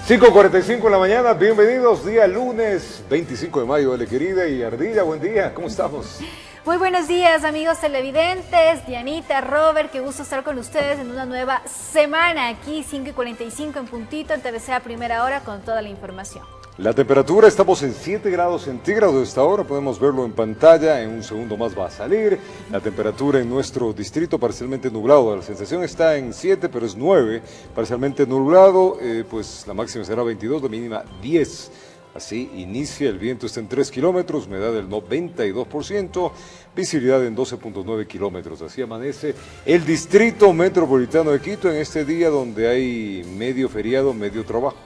5:45 en la mañana, bienvenidos, día lunes 25 de mayo, Ale querida y Ardilla, buen día, ¿cómo estamos? Muy buenos días amigos televidentes, Dianita, Robert, qué gusto estar con ustedes en una nueva semana aquí, 5:45 en puntito, en TVC a primera hora con toda la información. La temperatura, estamos en 7 grados centígrados esta hora, podemos verlo en pantalla, en un segundo más va a salir. La temperatura en nuestro distrito parcialmente nublado, la sensación está en 7, pero es 9, parcialmente nublado, pues la máxima será 22, la mínima 10. Así inicia, el viento está en 3 kilómetros, humedad del 92%, visibilidad en 12.9 kilómetros. Así amanece el distrito metropolitano de Quito en este día donde hay medio feriado, medio trabajo.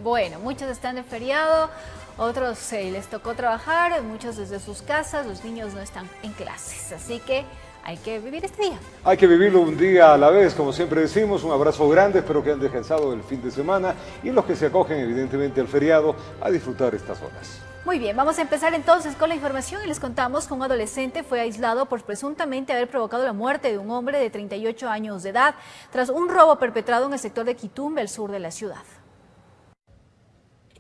Bueno, muchos están de feriado, otros les tocó trabajar, muchos desde sus casas, los niños no están en clases, así que hay que vivir este día. Hay que vivirlo un día a la vez, como siempre decimos. Un abrazo grande, espero que hayan descansado el fin de semana y los que se acogen evidentemente al feriado a disfrutar estas horas. Muy bien, vamos a empezar entonces con la información y les contamos que un adolescente fue aislado por presuntamente haber provocado la muerte de un hombre de 38 años de edad tras un robo perpetrado en el sector de Quitumbe, al sur de la ciudad.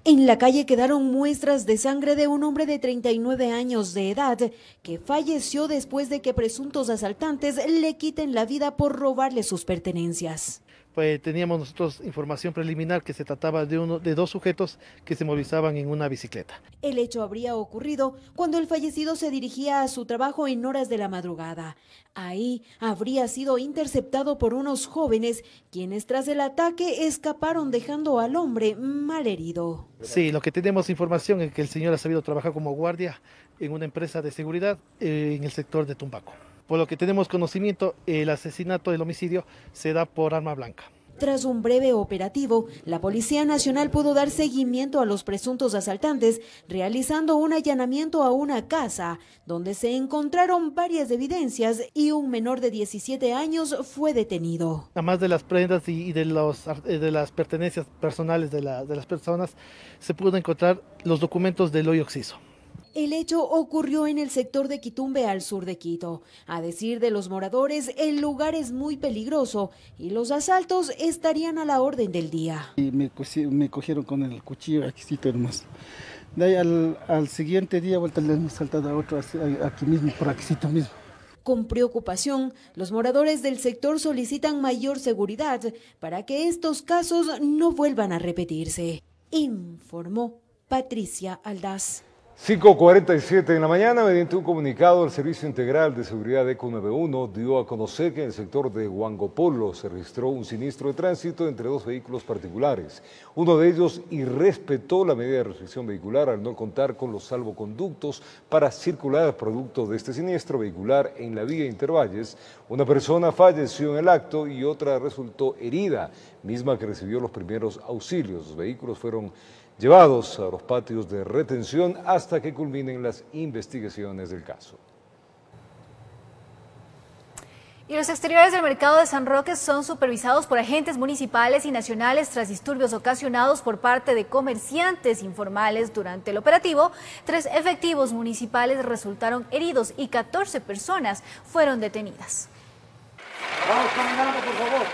En la calle quedaron muestras de sangre de un hombre de 39 años de edad que falleció después de que presuntos asaltantes le quiten la vida por robarle sus pertenencias. Pues teníamos nosotros información preliminar que se trataba de dos sujetos que se movilizaban en una bicicleta. El hecho habría ocurrido cuando el fallecido se dirigía a su trabajo en horas de la madrugada. Ahí habría sido interceptado por unos jóvenes quienes tras el ataque escaparon dejando al hombre malherido. Sí, lo que tenemos información es que el señor ha sabido trabajar como guardia en una empresa de seguridad en el sector de Tumbaco. Por lo que tenemos conocimiento, el asesinato, el homicidio, se da por arma blanca. Tras un breve operativo, la Policía Nacional pudo dar seguimiento a los presuntos asaltantes, realizando un allanamiento a una casa, donde se encontraron varias evidencias y un menor de 17 años fue detenido. Además de las prendas y de las pertenencias personales de las personas, se pudo encontrar los documentos del hoyo Oxiso. El hecho ocurrió en el sector de Quitumbe, al sur de Quito. A decir de los moradores, el lugar es muy peligroso y los asaltos estarían a la orden del día. Y me cogieron con el cuchillo aquí hermoso. De ahí al siguiente día vuelta le hemos saltado a otro aquí mismo, por aquí mismo. Con preocupación, los moradores del sector solicitan mayor seguridad para que estos casos no vuelvan a repetirse. Informó Patricia Aldaz. 5:47 en la mañana, mediante un comunicado, el Servicio Integral de Seguridad ECO 91 dio a conocer que en el sector de Huangopolo se registró un siniestro de tránsito entre dos vehículos particulares. Uno de ellos irrespetó la medida de restricción vehicular al no contar con los salvoconductos para circular producto de este siniestro vehicular en la vía Intervalles. Una persona falleció en el acto y otra resultó herida, misma que recibió los primeros auxilios. Los vehículos fueron llevados a los patios de retención hasta que culminen las investigaciones del caso. Y los exteriores del mercado de San Roque son supervisados por agentes municipales y nacionales tras disturbios ocasionados por parte de comerciantes informales durante el operativo. 3 efectivos municipales resultaron heridos y 14 personas fueron detenidas. Vamos caminando, por favor.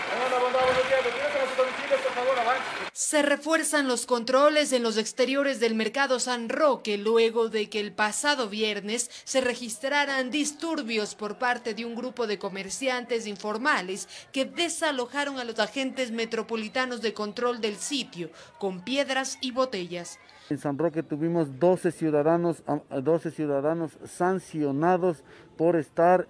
Se refuerzan los controles en los exteriores del mercado San Roque luego de que el pasado viernes se registraran disturbios por parte de un grupo de comerciantes informales que desalojaron a los agentes metropolitanos de control del sitio con piedras y botellas. En San Roque tuvimos 12 ciudadanos sancionados por estar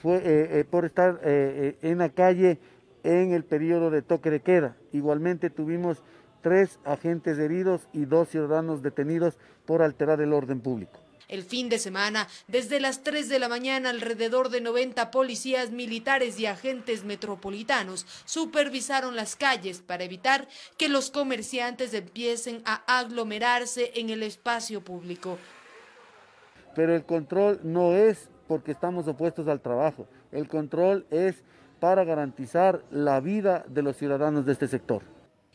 en la calle en el periodo de toque de queda. Igualmente tuvimos 3 agentes heridos y 2 ciudadanos detenidos por alterar el orden público. El fin de semana, desde las 3 de la mañana, alrededor de 90 policías militares y agentes metropolitanos supervisaron las calles para evitar que los comerciantes empiecen a aglomerarse en el espacio público. Pero el control no es porque estamos opuestos al trabajo, el control es para garantizar la vida de los ciudadanos de este sector.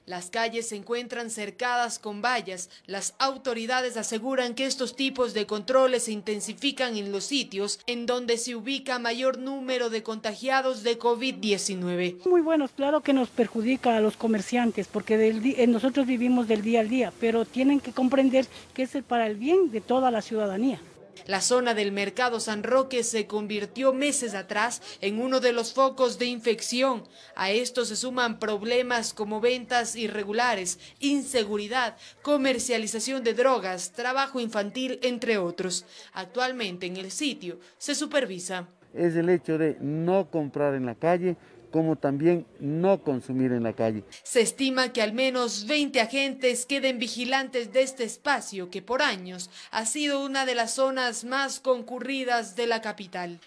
Las calles se encuentran cercadas con vallas. Las autoridades aseguran que estos tipos de controles se intensifican en los sitios en donde se ubica mayor número de contagiados de COVID-19. Muy buenos, claro que nos perjudica a los comerciantes porque nosotros vivimos del día al día, pero tienen que comprender que es para el bien de toda la ciudadanía. La zona del Mercado San Roque se convirtió meses atrás en uno de los focos de infección. A esto se suman problemas como ventas irregulares, inseguridad, comercialización de drogas, trabajo infantil, entre otros. Actualmente en el sitio se supervisa. Es el hecho de no comprar en la calle, como también no consumir en la calle. Se estima que al menos 20 agentes queden vigilantes de este espacio que por años ha sido una de las zonas más concurridas de la capital.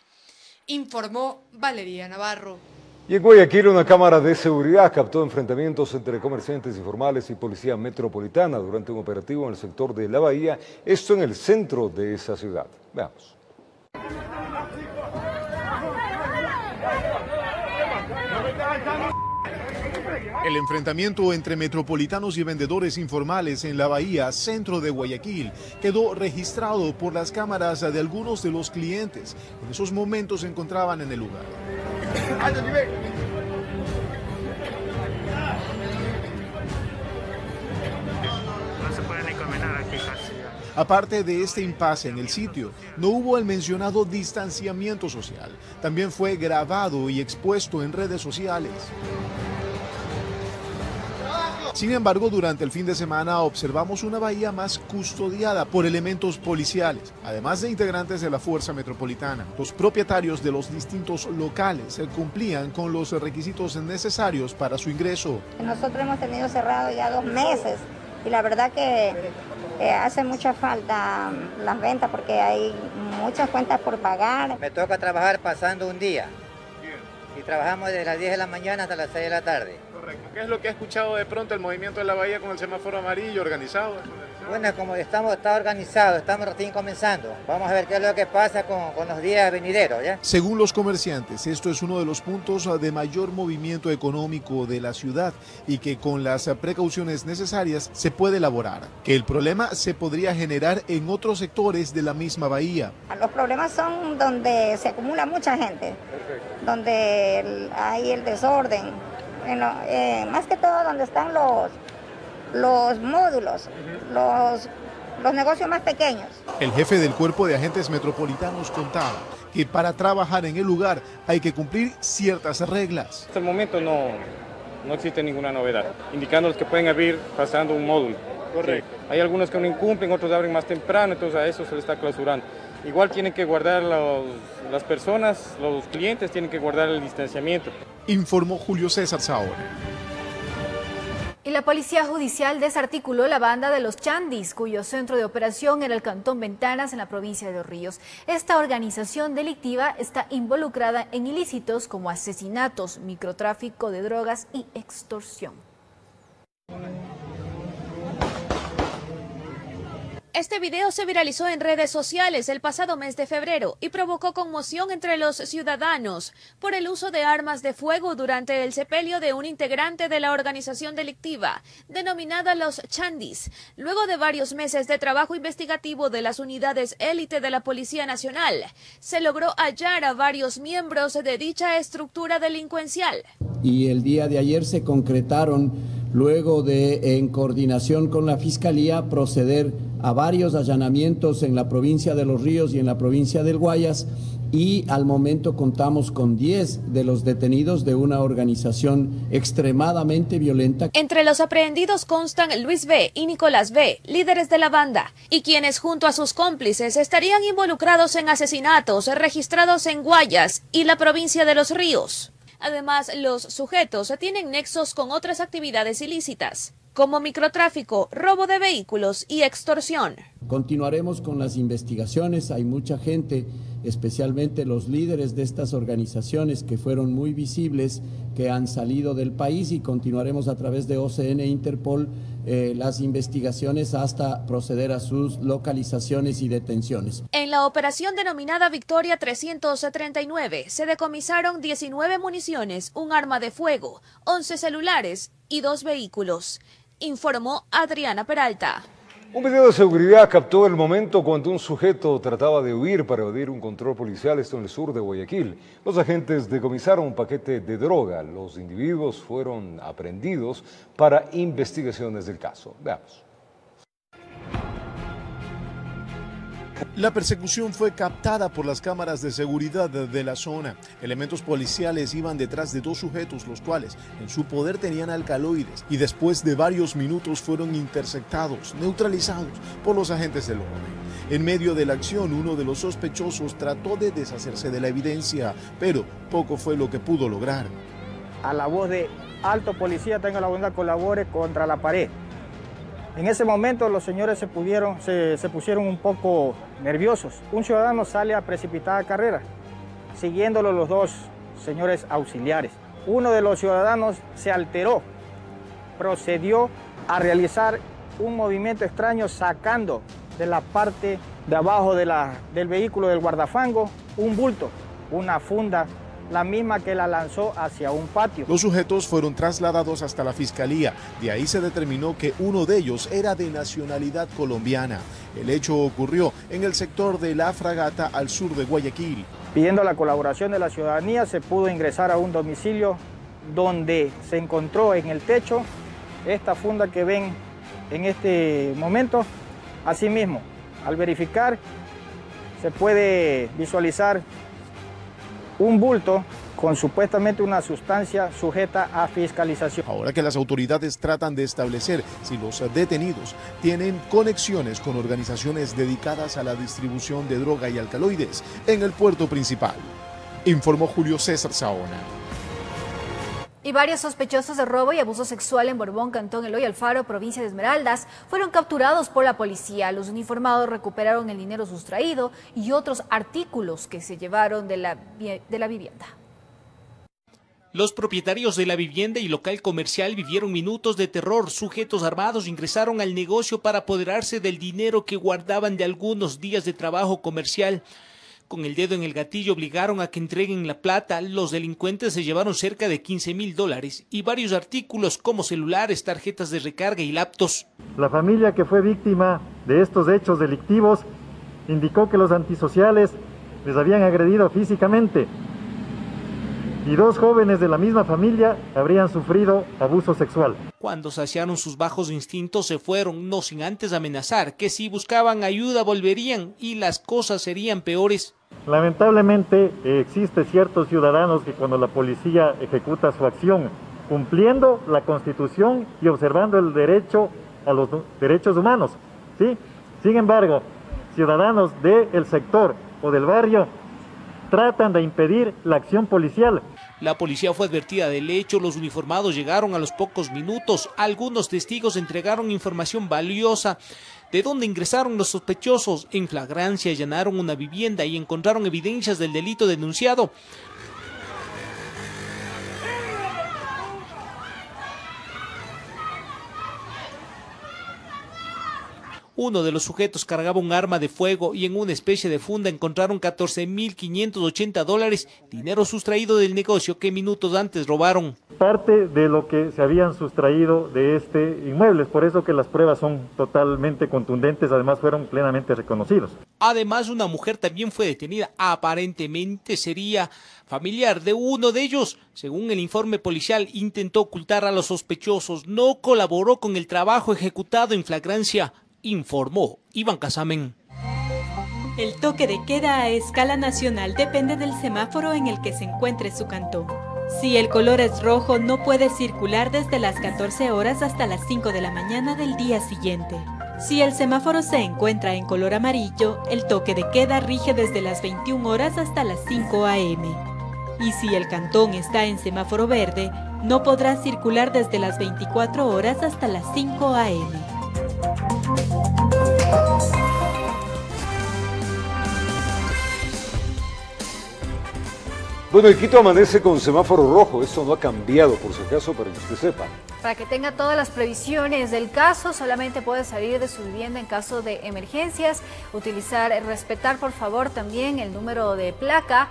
Informó Valeria Navarro. Y en Guayaquil, una cámara de seguridad captó enfrentamientos entre comerciantes informales y policía metropolitana durante un operativo en el sector de La Bahía, esto en el centro de esa ciudad. Veamos. El enfrentamiento entre metropolitanos y vendedores informales en La Bahía, centro de Guayaquil, quedó registrado por las cámaras de algunos de los clientes. En esos momentos se encontraban en el lugar. No se puede ni caminar aquí casi. Aparte de este impasse en el sitio, no hubo el mencionado distanciamiento social. También fue grabado y expuesto en redes sociales. Sin embargo, durante el fin de semana observamos una bahía más custodiada por elementos policiales, además de integrantes de la Fuerza Metropolitana. Los propietarios de los distintos locales cumplían con los requisitos necesarios para su ingreso. Nosotros hemos tenido cerrado ya 2 meses y la verdad que hace mucha falta las ventas porque hay muchas cuentas por pagar. Me toca trabajar pasando un día y trabajamos desde las 10 de la mañana hasta las 6 de la tarde. Correcto. ¿Qué es lo que ha escuchado de pronto el movimiento de La Bahía con el semáforo amarillo organizado? Bueno, como está organizado, estamos recién comenzando. Vamos a ver qué es lo que pasa con los días venideros, ¿ya? Según los comerciantes, esto es uno de los puntos de mayor movimiento económico de la ciudad y que con las precauciones necesarias se puede elaborar. Que el problema se podría generar en otros sectores de la misma bahía. Los problemas son donde se acumula mucha gente, donde hay el desorden, más que todo donde están los módulos, los negocios más pequeños. El jefe del Cuerpo de Agentes Metropolitanos contaba que para trabajar en el lugar hay que cumplir ciertas reglas. Hasta el momento no existe ninguna novedad, indicándoles que pueden abrir pasando un módulo. Correcto. Sí. Hay algunos que no incumplen, otros abren más temprano, entonces a eso se les está clausurando. Igual tienen que guardar las personas, los clientes tienen que guardar el distanciamiento. Informó Julio César Saori. Y la Policía Judicial desarticuló la banda de los Chandis, cuyo centro de operación era el Cantón Ventanas en la provincia de Los Ríos. Esta organización delictiva está involucrada en ilícitos como asesinatos, microtráfico de drogas y extorsión. Este video se viralizó en redes sociales el pasado mes de febrero y provocó conmoción entre los ciudadanos por el uso de armas de fuego durante el sepelio de un integrante de la organización delictiva denominada Los Chandis. Luego de varios meses de trabajo investigativo de las unidades élite de la Policía Nacional, se logró hallar a varios miembros de dicha estructura delincuencial. Y el día de ayer se concretaron, luego de, en coordinación con la Fiscalía, proceder a varios allanamientos en la provincia de Los Ríos y en la provincia del Guayas, y al momento contamos con 10 de los detenidos de una organización extremadamente violenta. Entre los aprehendidos constan Luis B. y Nicolás B., líderes de la banda, y quienes junto a sus cómplices estarían involucrados en asesinatos registrados en Guayas y la provincia de Los Ríos. Además, los sujetos tienen nexos con otras actividades ilícitas, como microtráfico, robo de vehículos y extorsión. Continuaremos con las investigaciones, hay mucha gente especialmente los líderes de estas organizaciones que fueron muy visibles, que han salido del país, y continuaremos a través de OCN e Interpol las investigaciones hasta proceder a sus localizaciones y detenciones. En la operación denominada Victoria 339 se decomisaron 19 municiones, un arma de fuego, 11 celulares y 2 vehículos, informó Adriana Peralta. Un video de seguridad captó el momento cuando un sujeto trataba de huir para evadir un control policial, esto en el sur de Guayaquil. Los agentes decomisaron un paquete de droga. Los individuos fueron aprehendidos para investigaciones del caso. Veamos. La persecución fue captada por las cámaras de seguridad de la zona. Elementos policiales iban detrás de dos sujetos, los cuales en su poder tenían alcaloides, y después de varios minutos fueron interceptados, neutralizados por los agentes del orden. En medio de la acción, uno de los sospechosos trató de deshacerse de la evidencia, pero poco fue lo que pudo lograr. A la voz de alto policía, tenga la bondad, colabore contra la pared. En ese momento los señores se pusieron un poco nerviosos. Un ciudadano sale a precipitada carrera, siguiéndolo los dos señores auxiliares. Uno de los ciudadanos se alteró, procedió a realizar un movimiento extraño sacando de la parte de abajo del vehículo del guardafango un bulto, una funda, la misma que la lanzó hacia un patio. Los sujetos fueron trasladados hasta la fiscalía. De ahí se determinó que uno de ellos era de nacionalidad colombiana. El hecho ocurrió en el sector de La Fragata, al sur de Guayaquil. Pidiendo la colaboración de la ciudadanía, se pudo ingresar a un domicilio donde se encontró en el techo esta funda que ven en este momento. Asimismo, al verificar, se puede visualizar un bulto con supuestamente una sustancia sujeta a fiscalización. Ahora que las autoridades tratan de establecer si los detenidos tienen conexiones con organizaciones dedicadas a la distribución de droga y alcaloides en el puerto principal, informó Julio César Saona. Y varios sospechosos de robo y abuso sexual en Borbón, Cantón Eloy Alfaro, provincia de Esmeraldas, fueron capturados por la policía. Los uniformados recuperaron el dinero sustraído y otros artículos que se llevaron de la vivienda. Los propietarios de la vivienda y local comercial vivieron minutos de terror. Sujetos armados ingresaron al negocio para apoderarse del dinero que guardaban de algunos días de trabajo comercial. Con el dedo en el gatillo obligaron a que entreguen la plata. Los delincuentes se llevaron cerca de $15.000 y varios artículos como celulares, tarjetas de recarga y laptops. La familia que fue víctima de estos hechos delictivos indicó que los antisociales les habían agredido físicamente y dos jóvenes de la misma familia habrían sufrido abuso sexual. Cuando saciaron sus bajos instintos se fueron, no sin antes amenazar que si buscaban ayuda volverían y las cosas serían peores. Lamentablemente existen ciertos ciudadanos que cuando la policía ejecuta su acción, cumpliendo la Constitución y observando el derecho a los derechos humanos, ¿sí? Sin embargo, ciudadanos del sector o del barrio tratan de impedir la acción policial. La policía fue advertida del hecho, los uniformados llegaron a los pocos minutos, algunos testigos entregaron información valiosa de dónde ingresaron los sospechosos. En flagrancia allanaron una vivienda y encontraron evidencias del delito denunciado. Uno de los sujetos cargaba un arma de fuego y en una especie de funda encontraron $14.580, dinero sustraído del negocio que minutos antes robaron. Parte de lo que se habían sustraído de este inmueble, es por eso que las pruebas son totalmente contundentes, además fueron plenamente reconocidos. Además, una mujer también fue detenida, aparentemente sería familiar de uno de ellos. Según el informe policial, intentó ocultar a los sospechosos, no colaboró con el trabajo ejecutado en flagrancia, informó Iván Casamen. El toque de queda a escala nacional depende del semáforo en el que se encuentre su cantón. Si el color es rojo, no puede circular desde las 14 horas hasta las 5 de la mañana del día siguiente. Si el semáforo se encuentra en color amarillo, el toque de queda rige desde las 21 horas hasta las 5 a.m. Y si el cantón está en semáforo verde, no podrá circular desde las 24 horas hasta las 5 a.m. Bueno, el Quito amanece con semáforo rojo. Esto no ha cambiado, por si acaso, para que usted sepa. Para que tenga todas las previsiones del caso, solamente puede salir de su vivienda en caso de emergencias, respetar por favor también el número de placa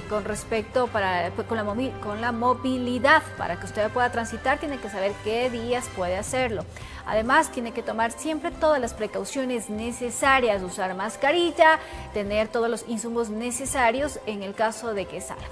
con respecto con la movilidad. Para que usted pueda transitar, tiene que saber qué días puede hacerlo. Además, tiene que tomar siempre todas las precauciones necesarias, usar mascarilla, tener todos los insumos necesarios en el caso de que salga.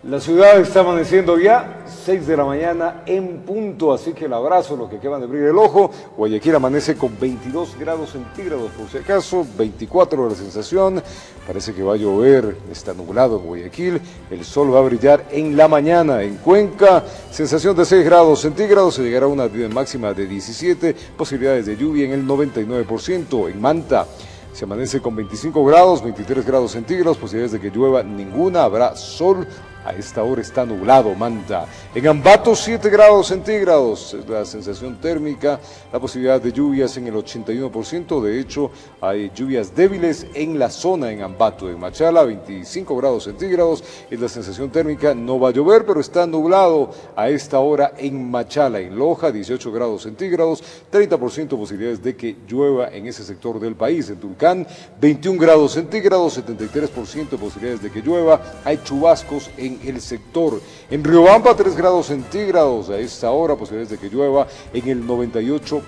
La ciudad está amaneciendo ya, 6 de la mañana en punto, así que el abrazo, los que acaban de abrir el ojo. Guayaquil amanece con 22 grados centígrados, por si acaso, 24 la sensación. Parece que va a llover, está nublado en Guayaquil. El sol va a brillar en la mañana en Cuenca. Sensación de 6 grados centígrados, se llegará a una máxima de 17. Posibilidades de lluvia en el 99%. En Manta se amanece con 25 grados, 23 grados centígrados. Posibilidades de que llueva ninguna, habrá sol. A esta hora está nublado Manta. En Ambato 7 grados centígrados, la sensación térmica, la posibilidad de lluvias en el 81%, de hecho hay lluvias débiles en la zona en Ambato. En Machala 25 grados centígrados es la sensación térmica, no va a llover pero está nublado a esta hora en Machala. En Loja 18 grados centígrados, 30% posibilidades de que llueva en ese sector del país. En Tulcán 21 grados centígrados, 73% posibilidades de que llueva, hay chubascos en el sector. En Riobamba 3 grados centígrados a esta hora, posibilidades de que llueva en el 98%.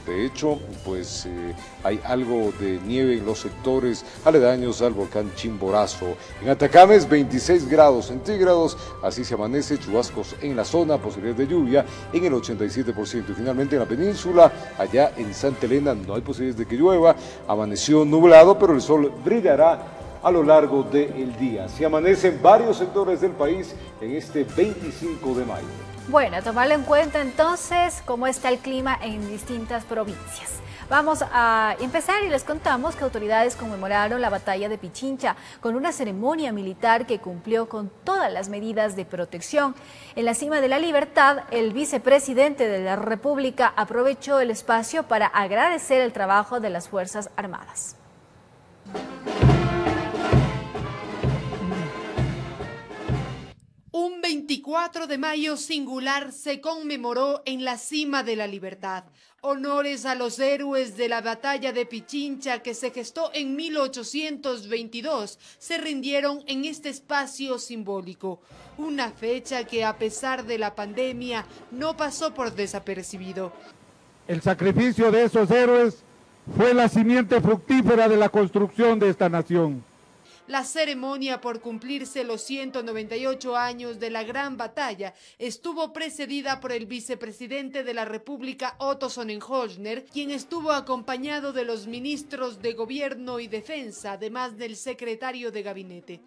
De hecho, pues hay algo de nieve en los sectores aledaños al volcán Chimborazo. En Atacames 26 grados centígrados, así se amanece, chubascos en la zona, posibilidades de lluvia en el 87%. Y finalmente en la península, allá en Santa Elena no hay posibilidades de que llueva, amaneció nublado, pero el sol brillará a lo largo del día. Se amanece en varios sectores del país en este 25 de mayo. Bueno, a tomarlo en cuenta entonces cómo está el clima en distintas provincias. Vamos a empezar y les contamos que autoridades conmemoraron la batalla de Pichincha con una ceremonia militar que cumplió con todas las medidas de protección. En la cima de la libertad, el vicepresidente de la República aprovechó el espacio para agradecer el trabajo de las Fuerzas Armadas. Un 24 de mayo singular se conmemoró en la cima de la libertad. Honores a los héroes de la batalla de Pichincha que se gestó en 1822 se rindieron en este espacio simbólico. Una fecha que a pesar de la pandemia no pasó por desapercibido. El sacrificio de esos héroes fue la simiente fructífera de la construcción de esta nación. La ceremonia por cumplirse los 198 años de la gran batalla estuvo precedida por el vicepresidente de la República, Otto Sonnenholzner, quien estuvo acompañado de los ministros de Gobierno y Defensa, además del secretario de Gabinete.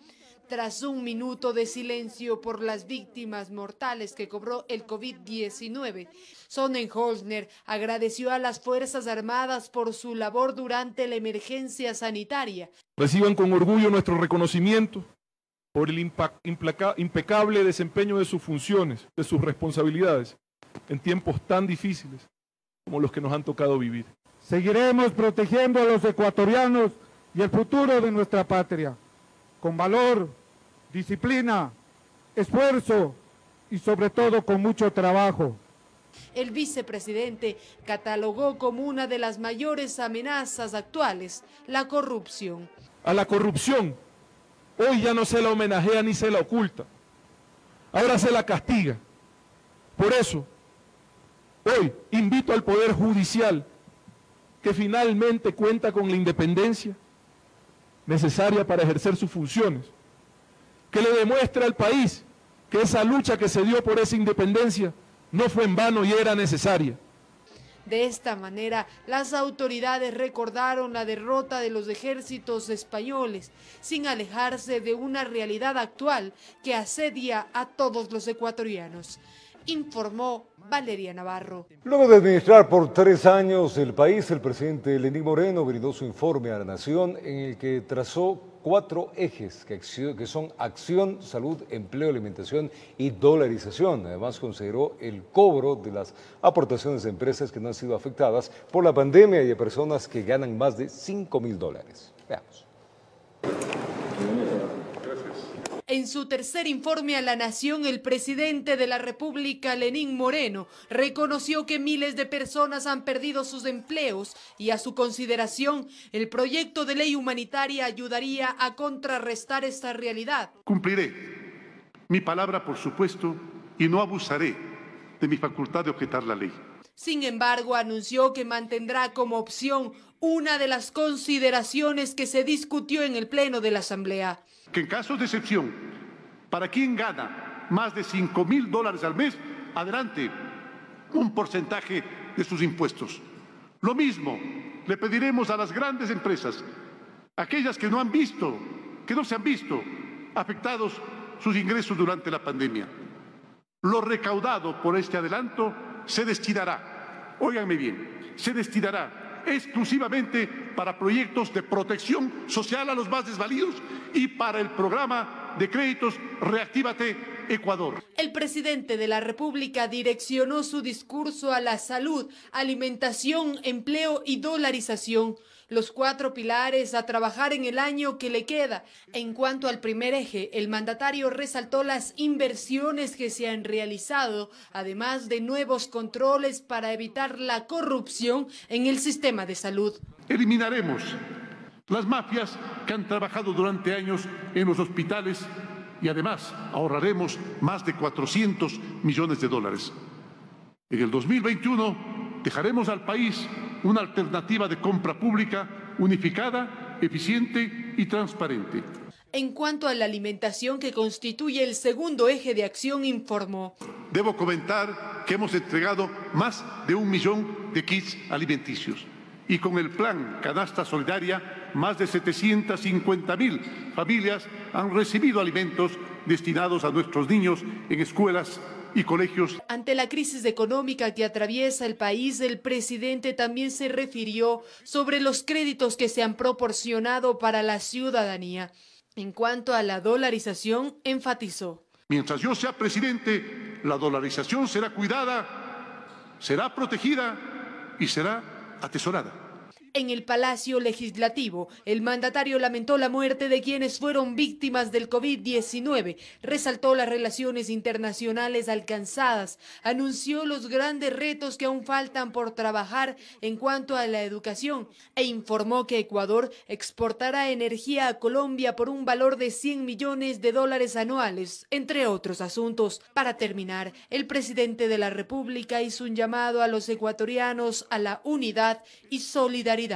Tras un minuto de silencio por las víctimas mortales que cobró el COVID-19, Sonnenholzner agradeció a las Fuerzas Armadas por su labor durante la emergencia sanitaria. Reciban con orgullo nuestro reconocimiento por el impecable desempeño de sus funciones, de sus responsabilidades, en tiempos tan difíciles como los que nos han tocado vivir. Seguiremos protegiendo a los ecuatorianos y el futuro de nuestra patria, con valor, disciplina, esfuerzo y sobre todo con mucho trabajo. El vicepresidente catalogó como una de las mayores amenazas actuales la corrupción. A la corrupción hoy ya no se la homenajea ni se la oculta, ahora se la castiga. Por eso, hoy invito al Poder Judicial, que finalmente cuenta con la independencia necesaria para ejercer sus funciones, que le demuestre al país que esa lucha que se dio por esa independencia no fue en vano y era necesaria. De esta manera, las autoridades recordaron la derrota de los ejércitos españoles, sin alejarse de una realidad actual que asedia a todos los ecuatorianos. Informó Valeria Navarro. Luego de administrar por 3 años el país, el presidente Lenín Moreno brindó su informe a la nación en el que trazó 4 ejes que son acción, salud, empleo, alimentación y dolarización. Además consideró el cobro de las aportaciones de empresas que no han sido afectadas por la pandemia y de personas que ganan más de $5.000. Veamos. En su tercer informe a la Nación, el presidente de la República, Lenín Moreno, reconoció que miles de personas han perdido sus empleos y, a su consideración, el proyecto de ley humanitaria ayudaría a contrarrestar esta realidad. Cumpliré mi palabra, por supuesto, y no abusaré de mi facultad de objetar la ley. Sin embargo, anunció que mantendrá como opción una de las consideraciones que se discutió en el Pleno de la Asamblea. Que en casos de excepción, para quien gana más de $5.000 al mes, adelante un porcentaje de sus impuestos. Lo mismo le pediremos a las grandes empresas, aquellas que no se han visto afectados sus ingresos durante la pandemia. Lo recaudado por este adelanto se destinará, óiganme bien, se destinará exclusivamente para proyectos de protección social a los más desvalidos y para el programa de créditos Reactívate Ecuador. El presidente de la República direccionó su discurso a la salud, alimentación, empleo y dolarización, los 4 pilares a trabajar en el año que le queda. En cuanto al primer eje, el mandatario resaltó las inversiones que se han realizado, además de nuevos controles para evitar la corrupción en el sistema de salud. Eliminaremos las mafias que han trabajado durante años en los hospitales y además ahorraremos más de $400 millones. En el 2021 dejaremos al país una alternativa de compra pública unificada, eficiente y transparente. En cuanto a la alimentación, que constituye el segundo eje de acción, informó: debo comentar que hemos entregado más de 1 millón de kits alimenticios y con el plan Canasta Solidaria más de 750.000 familias han recibido alimentos destinados a nuestros niños en escuelas y colegios. Ante la crisis económica que atraviesa el país, el presidente también se refirió sobre los créditos que se han proporcionado para la ciudadanía. En cuanto a la dolarización, enfatizó: mientras yo sea presidente, la dolarización será cuidada, será protegida y será atesorada. En el Palacio Legislativo, el mandatario lamentó la muerte de quienes fueron víctimas del COVID-19, resaltó las relaciones internacionales alcanzadas, anunció los grandes retos que aún faltan por trabajar en cuanto a la educación e informó que Ecuador exportará energía a Colombia por un valor de $100 millones anuales, entre otros asuntos. Para terminar, el presidente de la República hizo un llamado a los ecuatorianos a la unidad y solidaridad.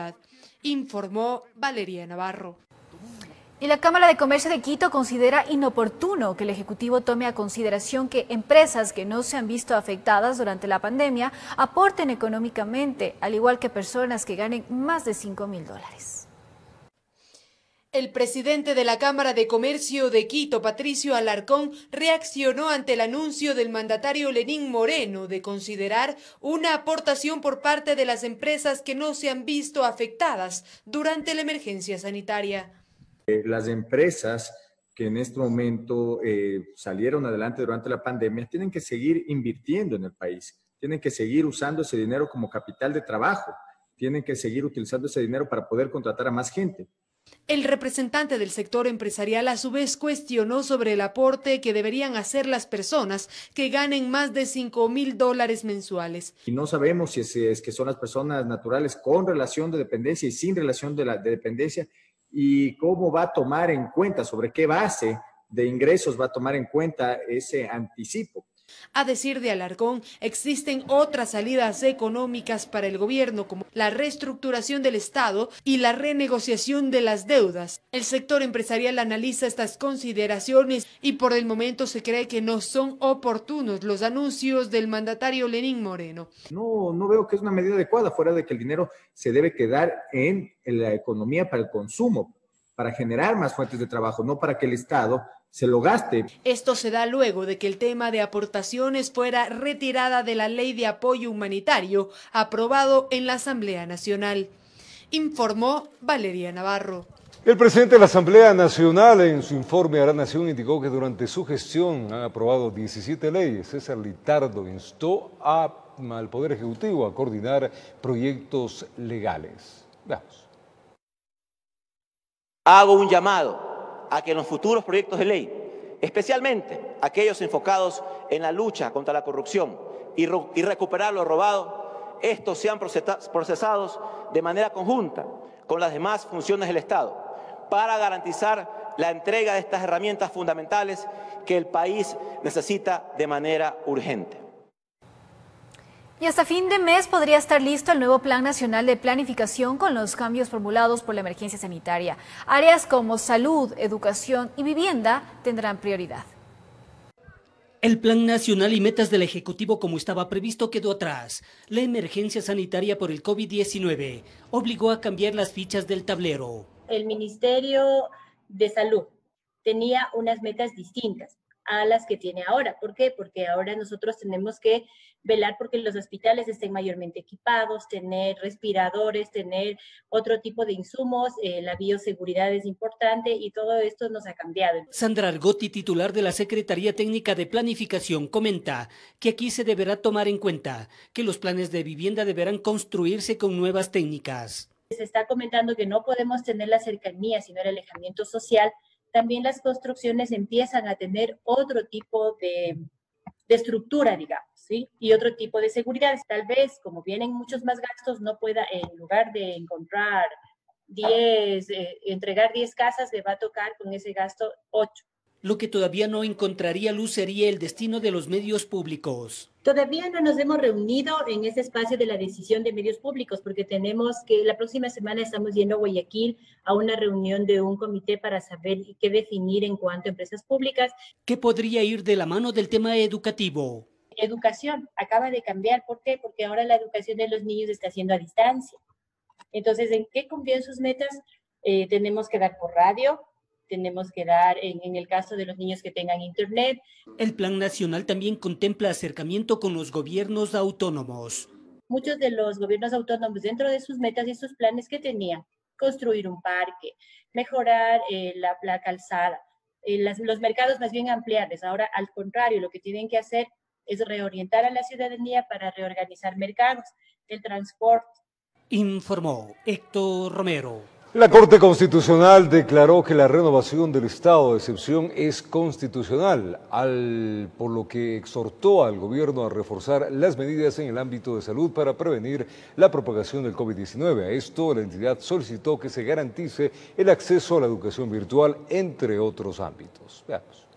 Informó Valeria Navarro. Y la Cámara de Comercio de Quito considera inoportuno que el Ejecutivo tome a consideración que empresas que no se han visto afectadas durante la pandemia aporten económicamente, al igual que personas que ganen más de $5.000. El presidente de la Cámara de Comercio de Quito, Patricio Alarcón, reaccionó ante el anuncio del mandatario Lenín Moreno de considerar una aportación por parte de las empresas que no se han visto afectadas durante la emergencia sanitaria. Las empresas que en este momento salieron adelante durante la pandemia tienen que seguir invirtiendo en el país, tienen que seguir usando ese dinero como capital de trabajo, tienen que seguir utilizando ese dinero para poder contratar a más gente. El representante del sector empresarial a su vez cuestionó sobre el aporte que deberían hacer las personas que ganen más de $5.000 mensuales. Y no sabemos si es que son las personas naturales con relación de dependencia y sin relación de dependencia, y cómo va a tomar en cuenta, sobre qué base de ingresos va a tomar en cuenta ese anticipo. A decir de Alarcón, existen otras salidas económicas para el gobierno, como la reestructuración del Estado y la renegociación de las deudas. El sector empresarial analiza estas consideraciones y por el momento se cree que no son oportunos los anuncios del mandatario Lenín Moreno. No veo que es una medida adecuada, fuera de que el dinero se debe quedar en la economía para el consumo, para generar más fuentes de trabajo, no para que el Estado se lo gaste. Esto se da luego de que el tema de aportaciones fuera retirada de la Ley de Apoyo Humanitario aprobado en la Asamblea Nacional. Informó Valeria Navarro. El presidente de la Asamblea Nacional en su informe a la Nación indicó que durante su gestión han aprobado 17 leyes. César Litardo instó al Poder Ejecutivo a coordinar proyectos legales. Veamos. Hago un llamado a que en los futuros proyectos de ley especialmente aquellos enfocados en la lucha contra la corrupción y recuperar lo robado. Estos sean procesados de manera conjunta con las demás funciones del Estado para garantizar la entrega de estas herramientas fundamentales que el país necesita de manera urgente. Y hasta fin de mes podría estar listo el nuevo Plan Nacional de Planificación con los cambios formulados por la emergencia sanitaria. Áreas como salud, educación y vivienda tendrán prioridad. El Plan Nacional y metas del Ejecutivo como estaba previsto quedó atrás. La emergencia sanitaria por el COVID-19 obligó a cambiar las fichas del tablero. El Ministerio de Salud tenía unas metas distintas a las que tiene ahora. ¿Por qué? Porque ahora nosotros tenemos que velar porque los hospitales estén mayormente equipados, tener respiradores, tener otro tipo de insumos, la bioseguridad es importante y todo esto nos ha cambiado. Sandra Argotti, titular de la Secretaría Técnica de Planificación, comenta que aquí se deberá tomar en cuenta que los planes de vivienda deberán construirse con nuevas técnicas. Se está comentando que no podemos tener la cercanía, sino el alejamiento social. También las construcciones empiezan a tener otro tipo de estructura, digamos, ¿sí? Y otro tipo de seguridad. Tal vez, como vienen muchos más gastos, no pueda, en lugar de encontrar entregar 10 casas, le va a tocar con ese gasto 8. Lo que todavía no encontraría luz sería el destino de los medios públicos. Todavía no nos hemos reunido en ese espacio de la decisión de medios públicos porque tenemos que, la próxima semana estamos yendo a Guayaquil a una reunión de un comité para saber qué definir en cuanto a empresas públicas. ¿Qué podría ir de la mano del tema educativo? Educación acaba de cambiar. ¿Por qué? Porque ahora la educación de los niños está haciendo a distancia. Entonces, ¿en qué confían sus metas? Tenemos que dar por radio. Tenemos que dar, en el caso de los niños que tengan internet. El Plan Nacional también contempla acercamiento con los gobiernos autónomos. Muchos de los gobiernos autónomos, dentro de sus metas y sus planes que tenían, construir un parque, mejorar la calzada, los mercados más bien ampliarles. Ahora, al contrario, lo que tienen que hacer es reorientar a la ciudadanía para reorganizar mercados, el transporte. Informó Héctor Romero. La Corte Constitucional declaró que la renovación del estado de excepción es constitucional, por lo que exhortó al gobierno a reforzar las medidas en el ámbito de salud para prevenir la propagación del COVID-19. A esto, la entidad solicitó que se garantice el acceso a la educación virtual, entre otros ámbitos. Veamos.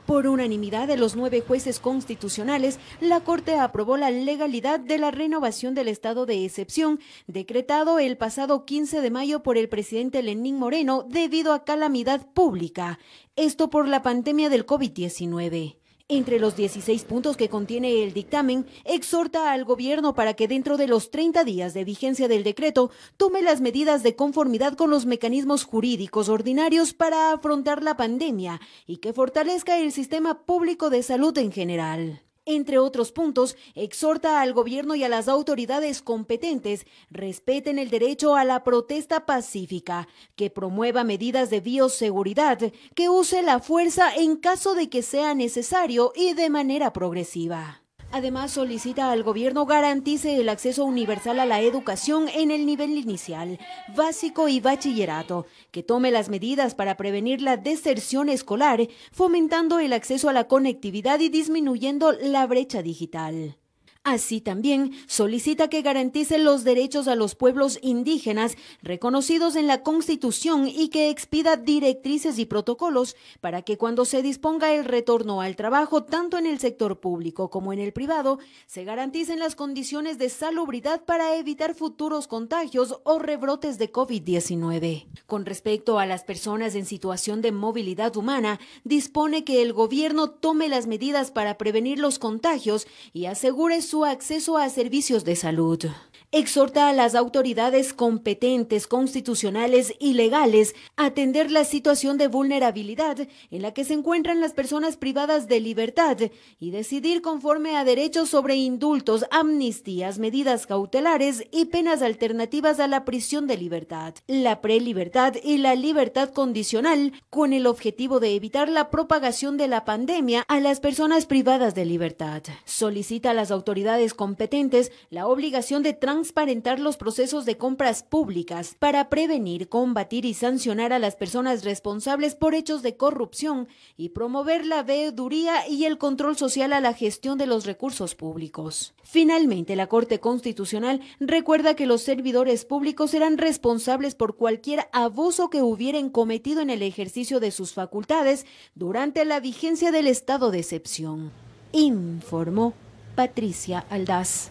Por unanimidad de los 9 jueces constitucionales, la Corte aprobó la legalidad de la renovación del estado de excepción, decretado el pasado 15 de mayo por el presidente Lenín Moreno debido a calamidad pública, esto por la pandemia del COVID-19. Entre los 16 puntos que contiene el dictamen, exhorta al gobierno para que dentro de los 30 días de vigencia del decreto tome las medidas de conformidad con los mecanismos jurídicos ordinarios para afrontar la pandemia y que fortalezca el sistema público de salud en general. Entre otros puntos, exhorta al gobierno y a las autoridades competentes respeten el derecho a la protesta pacífica, que promueva medidas de bioseguridad, que use la fuerza en caso de que sea necesario y de manera progresiva. Además, solicita al gobierno garantice el acceso universal a la educación en el nivel inicial, básico y bachillerato, que tome las medidas para prevenir la deserción escolar, fomentando el acceso a la conectividad y disminuyendo la brecha digital. Así también solicita que garantice los derechos a los pueblos indígenas reconocidos en la Constitución y que expida directrices y protocolos para que cuando se disponga el retorno al trabajo, tanto en el sector público como en el privado, se garanticen las condiciones de salubridad para evitar futuros contagios o rebrotes de COVID-19. Con respecto a las personas en situación de movilidad humana, dispone que el gobierno tome las medidas para prevenir los contagios y asegure su acceso a servicios de salud. Exhorta a las autoridades competentes, constitucionales y legales a atender la situación de vulnerabilidad en la que se encuentran las personas privadas de libertad y decidir conforme a derechos sobre indultos, amnistías, medidas cautelares y penas alternativas a la prisión de libertad, la prelibertad y la libertad condicional, con el objetivo de evitar la propagación de la pandemia a las personas privadas de libertad. Solicita a las autoridades competentes la obligación de transparencia transparentar los procesos de compras públicas para prevenir, combatir y sancionar a las personas responsables por hechos de corrupción y promover la veeduría y el control social a la gestión de los recursos públicos. Finalmente, la Corte Constitucional recuerda que los servidores públicos serán responsables por cualquier abuso que hubieran cometido en el ejercicio de sus facultades durante la vigencia del estado de excepción. Informó Patricia Aldaz.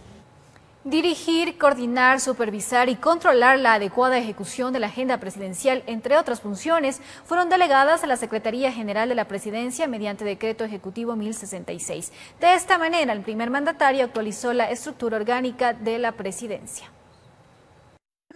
Dirigir, coordinar, supervisar y controlar la adecuada ejecución de la agenda presidencial, entre otras funciones, fueron delegadas a la Secretaría General de la Presidencia mediante Decreto Ejecutivo 1066. De esta manera, el primer mandatario actualizó la estructura orgánica de la presidencia.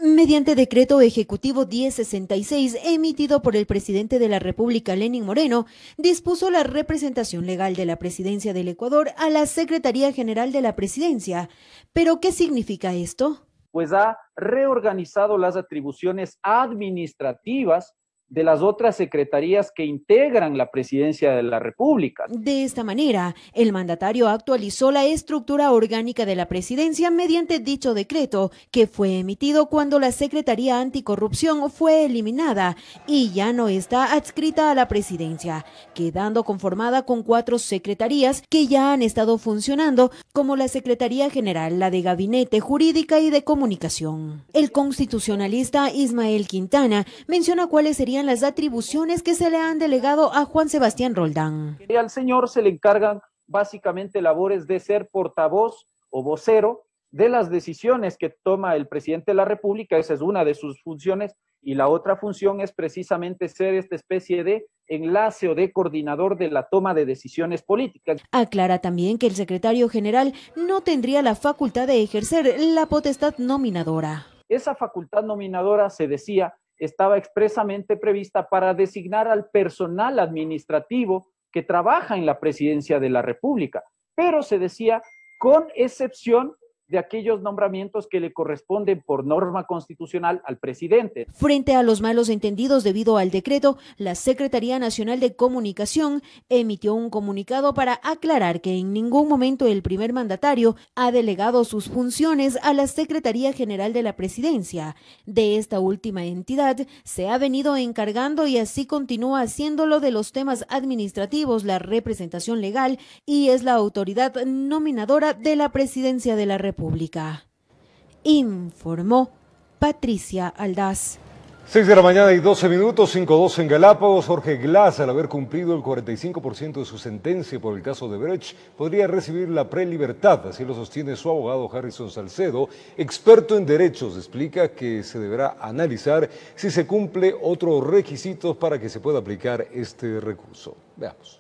Mediante Decreto Ejecutivo 1066, emitido por el presidente de la República, Lenín Moreno, dispuso la representación legal de la Presidencia del Ecuador a la Secretaría General de la Presidencia. ¿Pero qué significa esto? Pues ha reorganizado las atribuciones administrativas de las otras secretarías que integran la Presidencia de la República. De esta manera, el mandatario actualizó la estructura orgánica de la presidencia mediante dicho decreto, que fue emitido cuando la Secretaría Anticorrupción fue eliminada y ya no está adscrita a la presidencia, quedando conformada con 4 secretarías que ya han estado funcionando, como la Secretaría General, la de Gabinete, Jurídica y de Comunicación. El constitucionalista Ismael Quintana menciona cuáles serían las atribuciones que se le han delegado a Juan Sebastián Roldán. Al señor se le encargan básicamente labores de ser portavoz o vocero de las decisiones que toma el presidente de la República. Esa es una de sus funciones, y la otra función es precisamente ser esta especie de enlace o de coordinador de la toma de decisiones políticas. Aclara también que el secretario general no tendría la facultad de ejercer la potestad nominadora. Esa facultad nominadora, se decía, estaba expresamente prevista para designar al personal administrativo que trabaja en la Presidencia de la República, pero se decía con excepción de aquellos nombramientos que le corresponden por norma constitucional al presidente. Frente a los malos entendidos debido al decreto, la Secretaría Nacional de Comunicación emitió un comunicado para aclarar que en ningún momento el primer mandatario ha delegado sus funciones a la Secretaría General de la Presidencia. De esta última entidad se ha venido encargando y así continúa haciéndolo de los temas administrativos, la representación legal, y es la autoridad nominadora de la Presidencia de la República. Informó Patricia Aldaz. 6 de la mañana y 12 minutos, 5:12 en Galápagos. Jorge Glass, al haber cumplido el 45% de su sentencia por el caso Odebrecht, podría recibir la prelibertad. Así lo sostiene su abogado Harrison Salcedo, experto en derechos. Explica que se deberá analizar si se cumple otros requisitos para que se pueda aplicar este recurso. Veamos.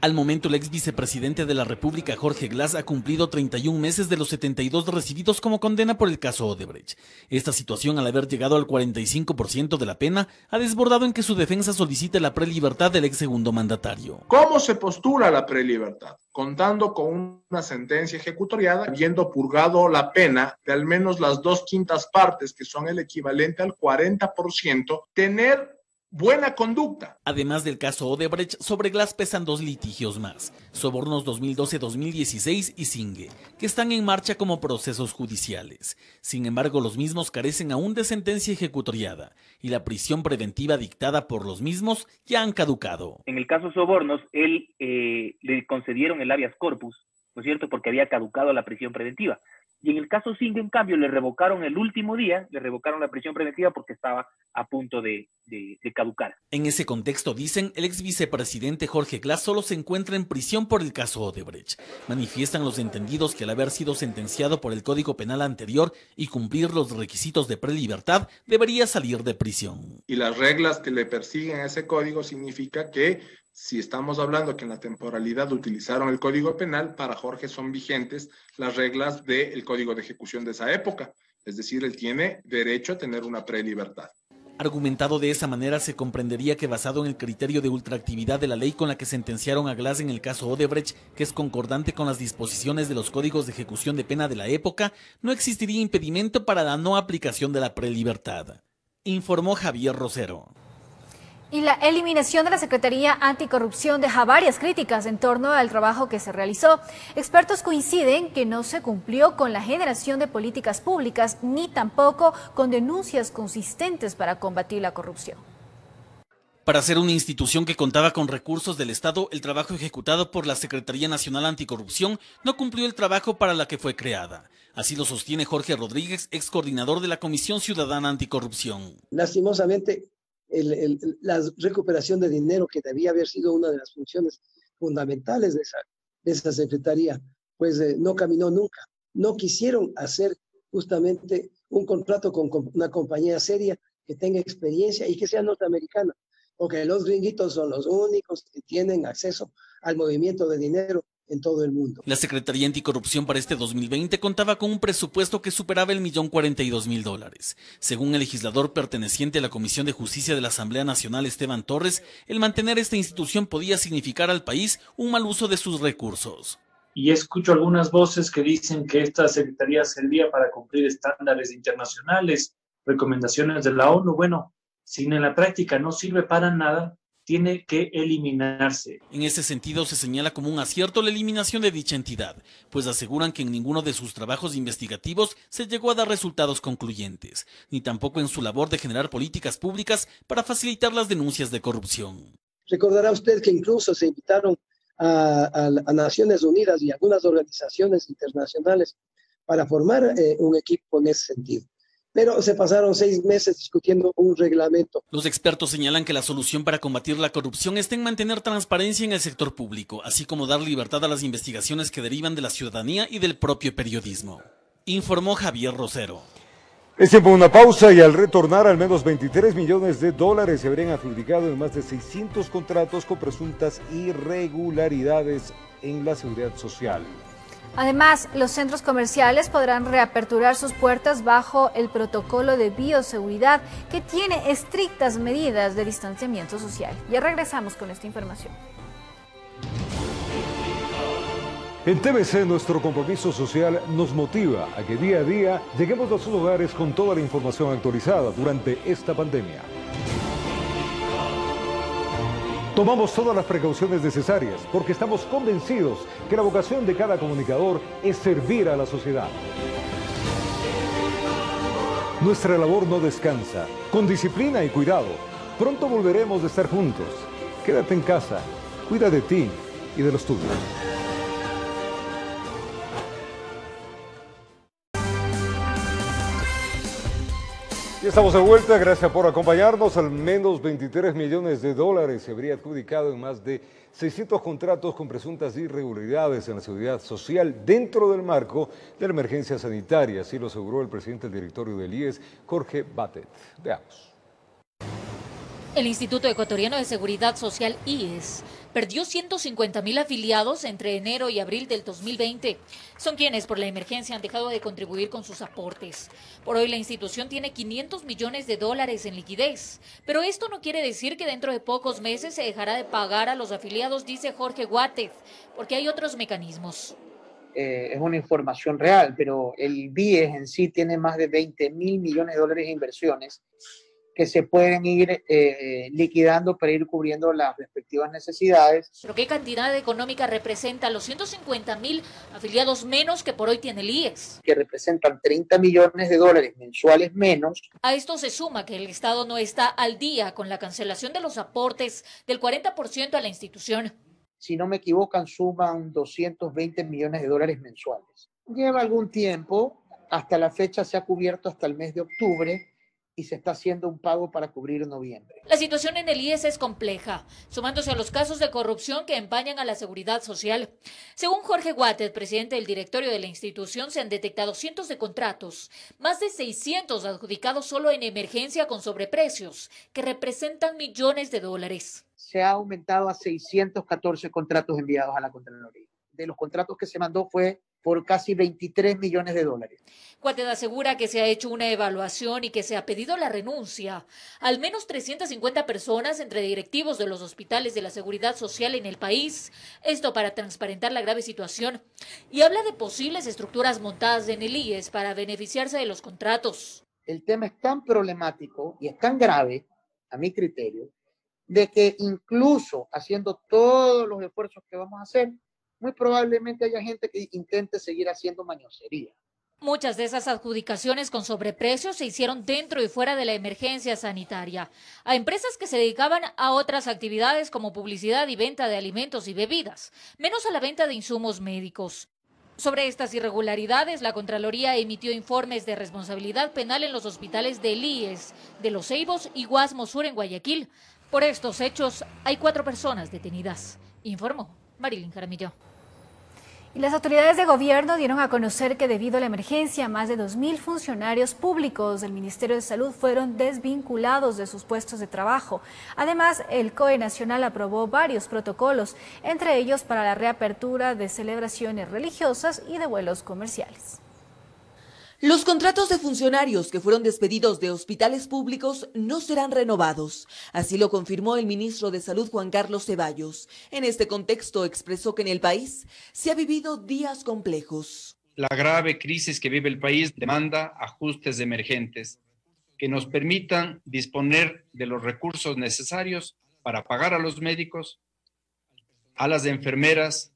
Al momento, el ex vicepresidente de la República, Jorge Glass, ha cumplido 31 meses de los 72 recibidos como condena por el caso Odebrecht. Esta situación, al haber llegado al 45% de la pena, ha desbordado en que su defensa solicite la prelibertad del ex segundo mandatario. ¿Cómo se postula la prelibertad? Contando con una sentencia ejecutoriada, habiendo purgado la pena de al menos las 2/5 partes, que son el equivalente al 40%, tener buena conducta. Además del caso Odebrecht, sobre Glass pesan 2 litigios más: sobornos 2012-2016 y Singue, que están en marcha como procesos judiciales. Sin embargo, los mismos carecen aún de sentencia ejecutoriada y la prisión preventiva dictada por los mismos ya han caducado. En el caso sobornos, él le concedieron el habeas corpus, ¿no es cierto?, porque había caducado la prisión preventiva. Y en el caso Singue, en cambio, le revocaron el último día, le revocaron la prisión preventiva porque estaba a punto de caducar. En ese contexto, dicen, el ex vicepresidente Jorge Glass solo se encuentra en prisión por el caso Odebrecht. Manifiestan los entendidos que al haber sido sentenciado por el Código Penal anterior y cumplir los requisitos de prelibertad, debería salir de prisión. Y las reglas que le persiguen a ese código significa que si estamos hablando que en la temporalidad utilizaron el Código Penal, para Jorge son vigentes las reglas del Código de Ejecución de esa época. Es decir, él tiene derecho a tener una prelibertad. Argumentado de esa manera, se comprendería que, basado en el criterio de ultraactividad de la ley con la que sentenciaron a Glass en el caso Odebrecht, que es concordante con las disposiciones de los códigos de ejecución de pena de la época, no existiría impedimento para la no aplicación de la prelibertad. Informó Javier Rosero. Y la eliminación de la Secretaría Anticorrupción deja varias críticas en torno al trabajo que se realizó. Expertos coinciden que no se cumplió con la generación de políticas públicas ni tampoco con denuncias consistentes para combatir la corrupción. Para ser una institución que contaba con recursos del Estado, el trabajo ejecutado por la Secretaría Nacional Anticorrupción no cumplió el trabajo para la que fue creada. Así lo sostiene Jorge Rodríguez, ex coordinador de la Comisión Ciudadana Anticorrupción. Lastimosamente, la recuperación de dinero, que debía haber sido una de las funciones fundamentales de esa secretaría, pues no caminó nunca. No quisieron hacer justamente un contrato con una compañía seria que tenga experiencia y que sea norteamericana, porque los gringuitos son los únicos que tienen acceso al movimiento de dinero en todo el mundo. La Secretaría Anticorrupción para este 2020 contaba con un presupuesto que superaba el $1.042.000. Según el legislador perteneciente a la Comisión de Justicia de la Asamblea Nacional, Esteban Torres, el mantener esta institución podía significar al país un mal uso de sus recursos. Y escucho algunas voces que dicen que esta secretaría servía para cumplir estándares internacionales, recomendaciones de la ONU. Bueno, si en la práctica no sirve para nada, tiene que eliminarse. En ese sentido, se señala como un acierto la eliminación de dicha entidad, pues aseguran que en ninguno de sus trabajos investigativos se llegó a dar resultados concluyentes, ni tampoco en su labor de generar políticas públicas para facilitar las denuncias de corrupción. Recordará usted que incluso se invitaron a Naciones Unidas y algunas organizaciones internacionales para formar un equipo en ese sentido. Pero se pasaron 6 meses discutiendo un reglamento. Los expertos señalan que la solución para combatir la corrupción está en mantener transparencia en el sector público, así como dar libertad a las investigaciones que derivan de la ciudadanía y del propio periodismo. Informó Javier Rosero. Es tiempo de una pausa y al retornar al menos $23 millones se habrían adjudicado en más de 600 contratos con presuntas irregularidades en la seguridad social. Además, los centros comerciales podrán reaperturar sus puertas bajo el protocolo de bioseguridad que tiene estrictas medidas de distanciamiento social. Ya regresamos con esta información. En TVC, nuestro compromiso social nos motiva a que día a día lleguemos a sus hogares con toda la información actualizada durante esta pandemia. Tomamos todas las precauciones necesarias porque estamos convencidos que la vocación de cada comunicador es servir a la sociedad. Nuestra labor no descansa. Con disciplina y cuidado, pronto volveremos a estar juntos. Quédate en casa, cuida de ti y de los tuyos. Y estamos de vuelta, gracias por acompañarnos. Al menos $23 millones se habría adjudicado en más de 600 contratos con presuntas irregularidades en la seguridad social dentro del marco de la emergencia sanitaria. Así lo aseguró el presidente del directorio del IES, Jorge Batet. Veamos. El Instituto Ecuatoriano de Seguridad Social, IES, perdió 150.000 afiliados entre enero y abril del 2020. Son quienes por la emergencia han dejado de contribuir con sus aportes. Por hoy la institución tiene $500 millones en liquidez. Pero esto no quiere decir que dentro de pocos meses se dejará de pagar a los afiliados, dice Jorge Guátez, porque hay otros mecanismos. Es una información real, pero el BIES en sí tiene más de $20.000 millones en inversiones que se pueden ir liquidando para ir cubriendo las respectivas necesidades. ¿Pero qué cantidad económica representa los 150.000 afiliados menos que por hoy tiene el IES? Que representan $30 millones mensuales menos. A esto se suma que el Estado no está al día con la cancelación de los aportes del 40% a la institución. Si no me equivoco, suman $220 millones mensuales. Lleva algún tiempo, hasta la fecha se ha cubierto hasta el mes de octubre, y se está haciendo un pago para cubrir noviembre. La situación en el IES es compleja, sumándose a los casos de corrupción que empañan a la seguridad social. Según Jorge Guátez, presidente del directorio de la institución, se han detectado cientos de contratos, más de 600 adjudicados solo en emergencia con sobreprecios, que representan $millones. Se ha aumentado a 614 contratos enviados a la Contraloría. De los contratos que se mandó fue por casi $23 millones. Guátez asegura que se ha hecho una evaluación y que se ha pedido la renuncia. Al menos 350 personas entre directivos de los hospitales de la seguridad social en el país. Esto para transparentar la grave situación. Y habla de posibles estructuras montadas en el IES para beneficiarse de los contratos. El tema es tan problemático y es tan grave, a mi criterio, de que incluso haciendo todos los esfuerzos que vamos a hacer, muy probablemente haya gente que intente seguir haciendo mañosería. Muchas de esas adjudicaciones con sobreprecios se hicieron dentro y fuera de la emergencia sanitaria, a empresas que se dedicaban a otras actividades como publicidad y venta de alimentos y bebidas, menos a la venta de insumos médicos. Sobre estas irregularidades, la Contraloría emitió informes de responsabilidad penal en los hospitales del IES, de Los Ceibos y Guasmo Sur en Guayaquil. Por estos hechos, hay 4 personas detenidas, informó Marilyn Jaramillo. Y las autoridades de gobierno dieron a conocer que debido a la emergencia, más de 2.000 funcionarios públicos del Ministerio de Salud fueron desvinculados de sus puestos de trabajo. Además, el COE Nacional aprobó varios protocolos, entre ellos para la reapertura de celebraciones religiosas y de vuelos comerciales. Los contratos de funcionarios que fueron despedidos de hospitales públicos no serán renovados. Así lo confirmó el ministro de Salud, Juan Carlos Ceballos. En este contexto expresó que en el país se ha vivido días complejos. La grave crisis que vive el país demanda ajustes emergentes que nos permitan disponer de los recursos necesarios para pagar a los médicos, a las enfermeras,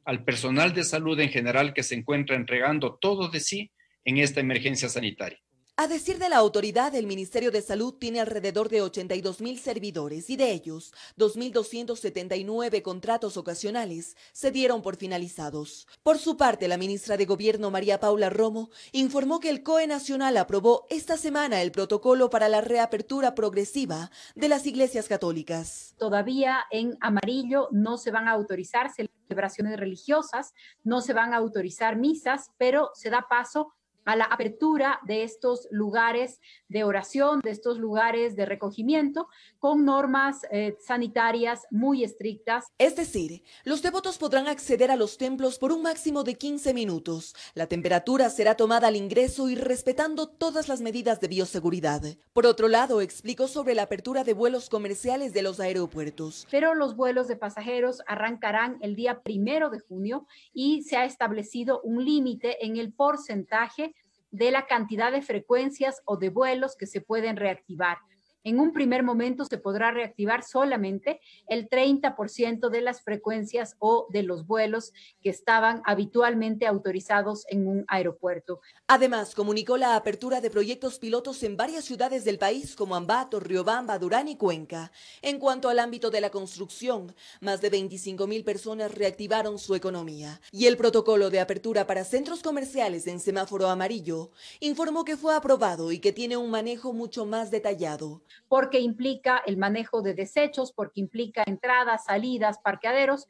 al personal de salud en general que se encuentra entregando todo de sí en esta emergencia sanitaria. A decir de la autoridad, el Ministerio de Salud tiene alrededor de 82.000 servidores y de ellos, 2.279 contratos ocasionales se dieron por finalizados. Por su parte, la ministra de Gobierno, María Paula Romo, informó que el COE Nacional aprobó esta semana el protocolo para la reapertura progresiva de las iglesias católicas. Todavía en amarillo no se van a autorizar celebraciones religiosas, no se van a autorizar misas, pero se da paso a la apertura de estos lugares de oración, de estos lugares de recogimiento, con normas sanitarias muy estrictas. Es decir, los devotos podrán acceder a los templos por un máximo de 15 minutos. La temperatura será tomada al ingreso y respetando todas las medidas de bioseguridad. Por otro lado, explicó sobre la apertura de vuelos comerciales de los aeropuertos. Pero los vuelos de pasajeros arrancarán el día 1 de junio y se ha establecido un límite en el porcentaje de la cantidad de frecuencias o de vuelos que se pueden reactivar. En un primer momento se podrá reactivar solamente el 30% de las frecuencias o de los vuelos que estaban habitualmente autorizados en un aeropuerto. Además, comunicó la apertura de proyectos pilotos en varias ciudades del país como Ambato, Riobamba, Durán y Cuenca. En cuanto al ámbito de la construcción, más de 25.000 personas reactivaron su economía. Y el protocolo de apertura para centros comerciales en semáforo amarillo informó que fue aprobado y que tiene un manejo mucho más detallado. Porque implica el manejo de desechos, porque implica entradas, salidas, parqueaderos.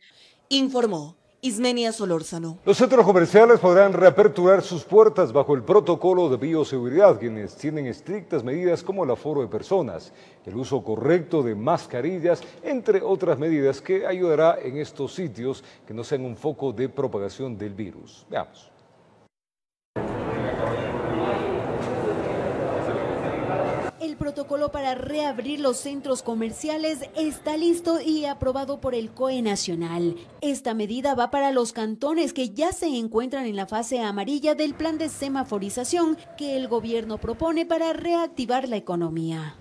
Informó Ismenia Solórzano. Los centros comerciales podrán reaperturar sus puertas bajo el protocolo de bioseguridad, quienes tienen estrictas medidas como el aforo de personas, el uso correcto de mascarillas, entre otras medidas que ayudará en estos sitios que no sean un foco de propagación del virus. Veamos. El protocolo para reabrir los centros comerciales está listo y aprobado por el COE Nacional. Esta medida va para los cantones que ya se encuentran en la fase amarilla del plan de semaforización que el gobierno propone para reactivar la economía.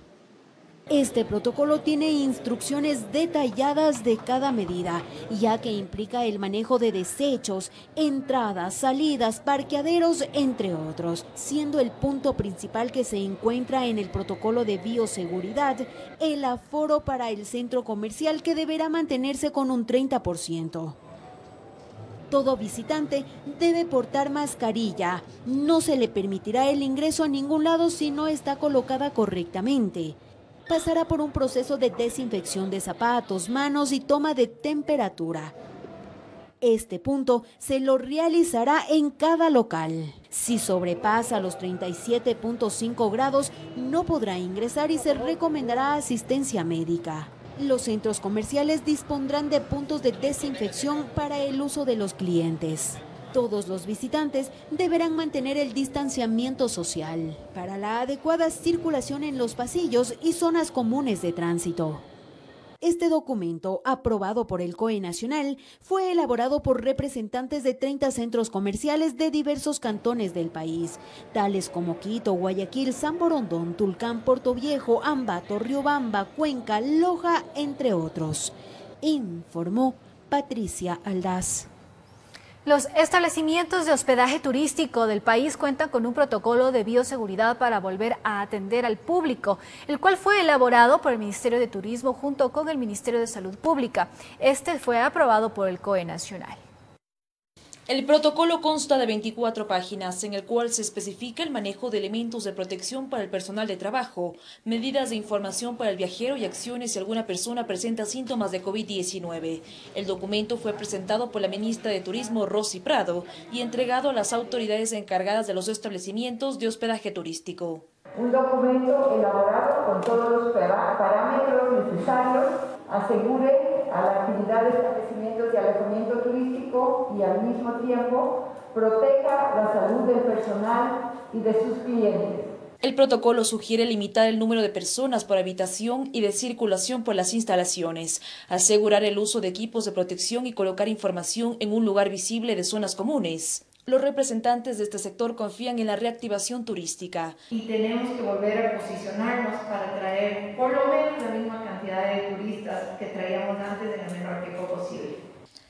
Este protocolo tiene instrucciones detalladas de cada medida, ya que implica el manejo de desechos, entradas, salidas, parqueaderos, entre otros, siendo el punto principal que se encuentra en el protocolo de bioseguridad, el aforo para el centro comercial que deberá mantenerse con un 30%. Todo visitante debe portar mascarilla, no se le permitirá el ingreso a ningún lado si no está colocada correctamente. Pasará por un proceso de desinfección de zapatos, manos y toma de temperatura. Este punto se lo realizará en cada local. Si sobrepasa los 37.5 grados, no podrá ingresar y se recomendará asistencia médica. Los centros comerciales dispondrán de puntos de desinfección para el uso de los clientes. Todos los visitantes deberán mantener el distanciamiento social para la adecuada circulación en los pasillos y zonas comunes de tránsito. Este documento, aprobado por el COE Nacional, fue elaborado por representantes de 30 centros comerciales de diversos cantones del país, tales como Quito, Guayaquil, San Borondón, Tulcán, Portoviejo, Ambato, Riobamba, Cuenca, Loja, entre otros. Informó Patricia Aldaz. Los establecimientos de hospedaje turístico del país cuentan con un protocolo de bioseguridad para volver a atender al público, el cual fue elaborado por el Ministerio de Turismo junto con el Ministerio de Salud Pública. Este fue aprobado por el COE Nacional. El protocolo consta de 24 páginas, en el cual se especifica el manejo de elementos de protección para el personal de trabajo, medidas de información para el viajero y acciones si alguna persona presenta síntomas de COVID-19. El documento fue presentado por la ministra de Turismo, Rosy Prado, y entregado a las autoridades encargadas de los establecimientos de hospedaje turístico. Un documento elaborado con todos los parámetros necesarios asegure a la actividad de establecimientos de alojamiento turístico y al mismo tiempo proteja la salud del personal y de sus clientes. El protocolo sugiere limitar el número de personas por habitación y de circulación por las instalaciones, asegurar el uso de equipos de protección y colocar información en un lugar visible de zonas comunes. Los representantes de este sector confían en la reactivación turística. Y tenemos que volver a posicionarnos para traer por lo menos la misma cantidad de turistas que traíamos antes en el menor tiempo posible.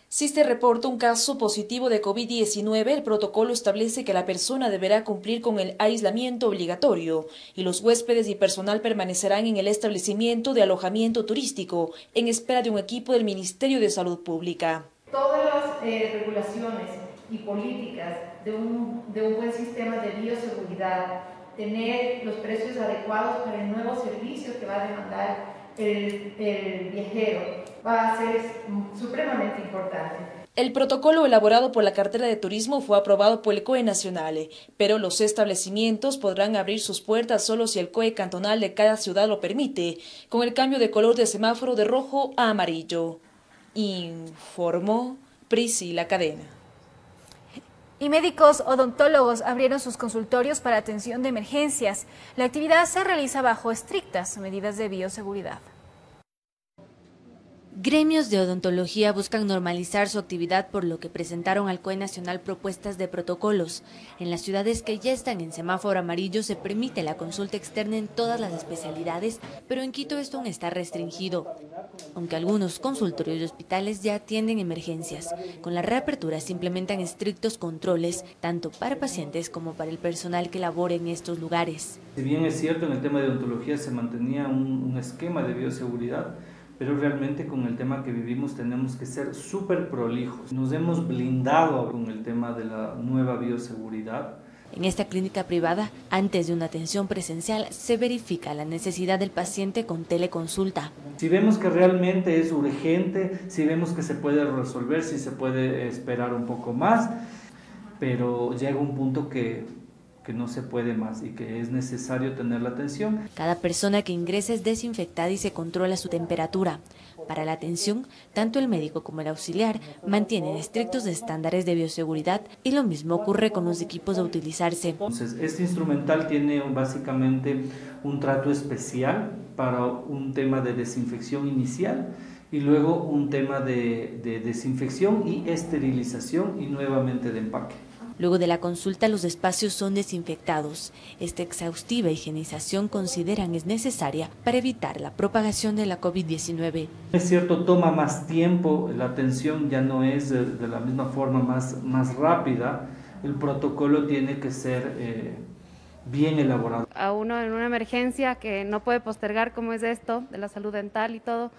Si se reporta un caso positivo de COVID-19, el protocolo establece que la persona deberá cumplir con el aislamiento obligatorio y los huéspedes y personal permanecerán en el establecimiento de alojamiento turístico en espera de un equipo del Ministerio de Salud Pública. Todas las regulaciones y políticas de un buen sistema de bioseguridad, tener los precios adecuados para el nuevo servicio que va a demandar el viajero, va a ser supremamente importante. El protocolo elaborado por la cartera de turismo fue aprobado por el COE Nacional, pero los establecimientos podrán abrir sus puertas solo si el COE cantonal de cada ciudad lo permite, con el cambio de color de semáforo de rojo a amarillo. Informó Priscila Cadena. Y médicos odontólogos abrieron sus consultorios para atención de emergencias. La actividad se realiza bajo estrictas medidas de bioseguridad. Gremios de odontología buscan normalizar su actividad, por lo que presentaron al COE Nacional propuestas de protocolos. En las ciudades que ya están en semáforo amarillo se permite la consulta externa en todas las especialidades, pero en Quito esto aún está restringido, aunque algunos consultorios y hospitales ya atienden emergencias. Con la reapertura se implementan estrictos controles, tanto para pacientes como para el personal que labore en estos lugares. Si bien es cierto, en el tema de odontología se mantenía un esquema de bioseguridad, pero realmente con el tema que vivimos tenemos que ser súper prolijos. Nos hemos blindado con el tema de la nueva bioseguridad. En esta clínica privada, antes de una atención presencial, se verifica la necesidad del paciente con teleconsulta. Si vemos que realmente es urgente, si vemos que se puede resolver, si se puede esperar un poco más, pero llega un punto que no se puede más y que es necesario tener la atención. Cada persona que ingresa es desinfectada y se controla su temperatura. Para la atención, tanto el médico como el auxiliar mantienen estrictos estándares de bioseguridad y lo mismo ocurre con los equipos a utilizarse. Entonces, este instrumental tiene básicamente un trato especial para un tema de desinfección inicial y luego un tema de desinfección y esterilización y nuevamente de empaque. Luego de la consulta, los espacios son desinfectados. Esta exhaustiva higienización consideran es necesaria para evitar la propagación de la COVID-19. Es cierto, toma más tiempo, la atención ya no es de la misma forma más rápida. El protocolo tiene que ser bien elaborado. A uno en una emergencia que no puede postergar, como es esto, de la salud dental y todo,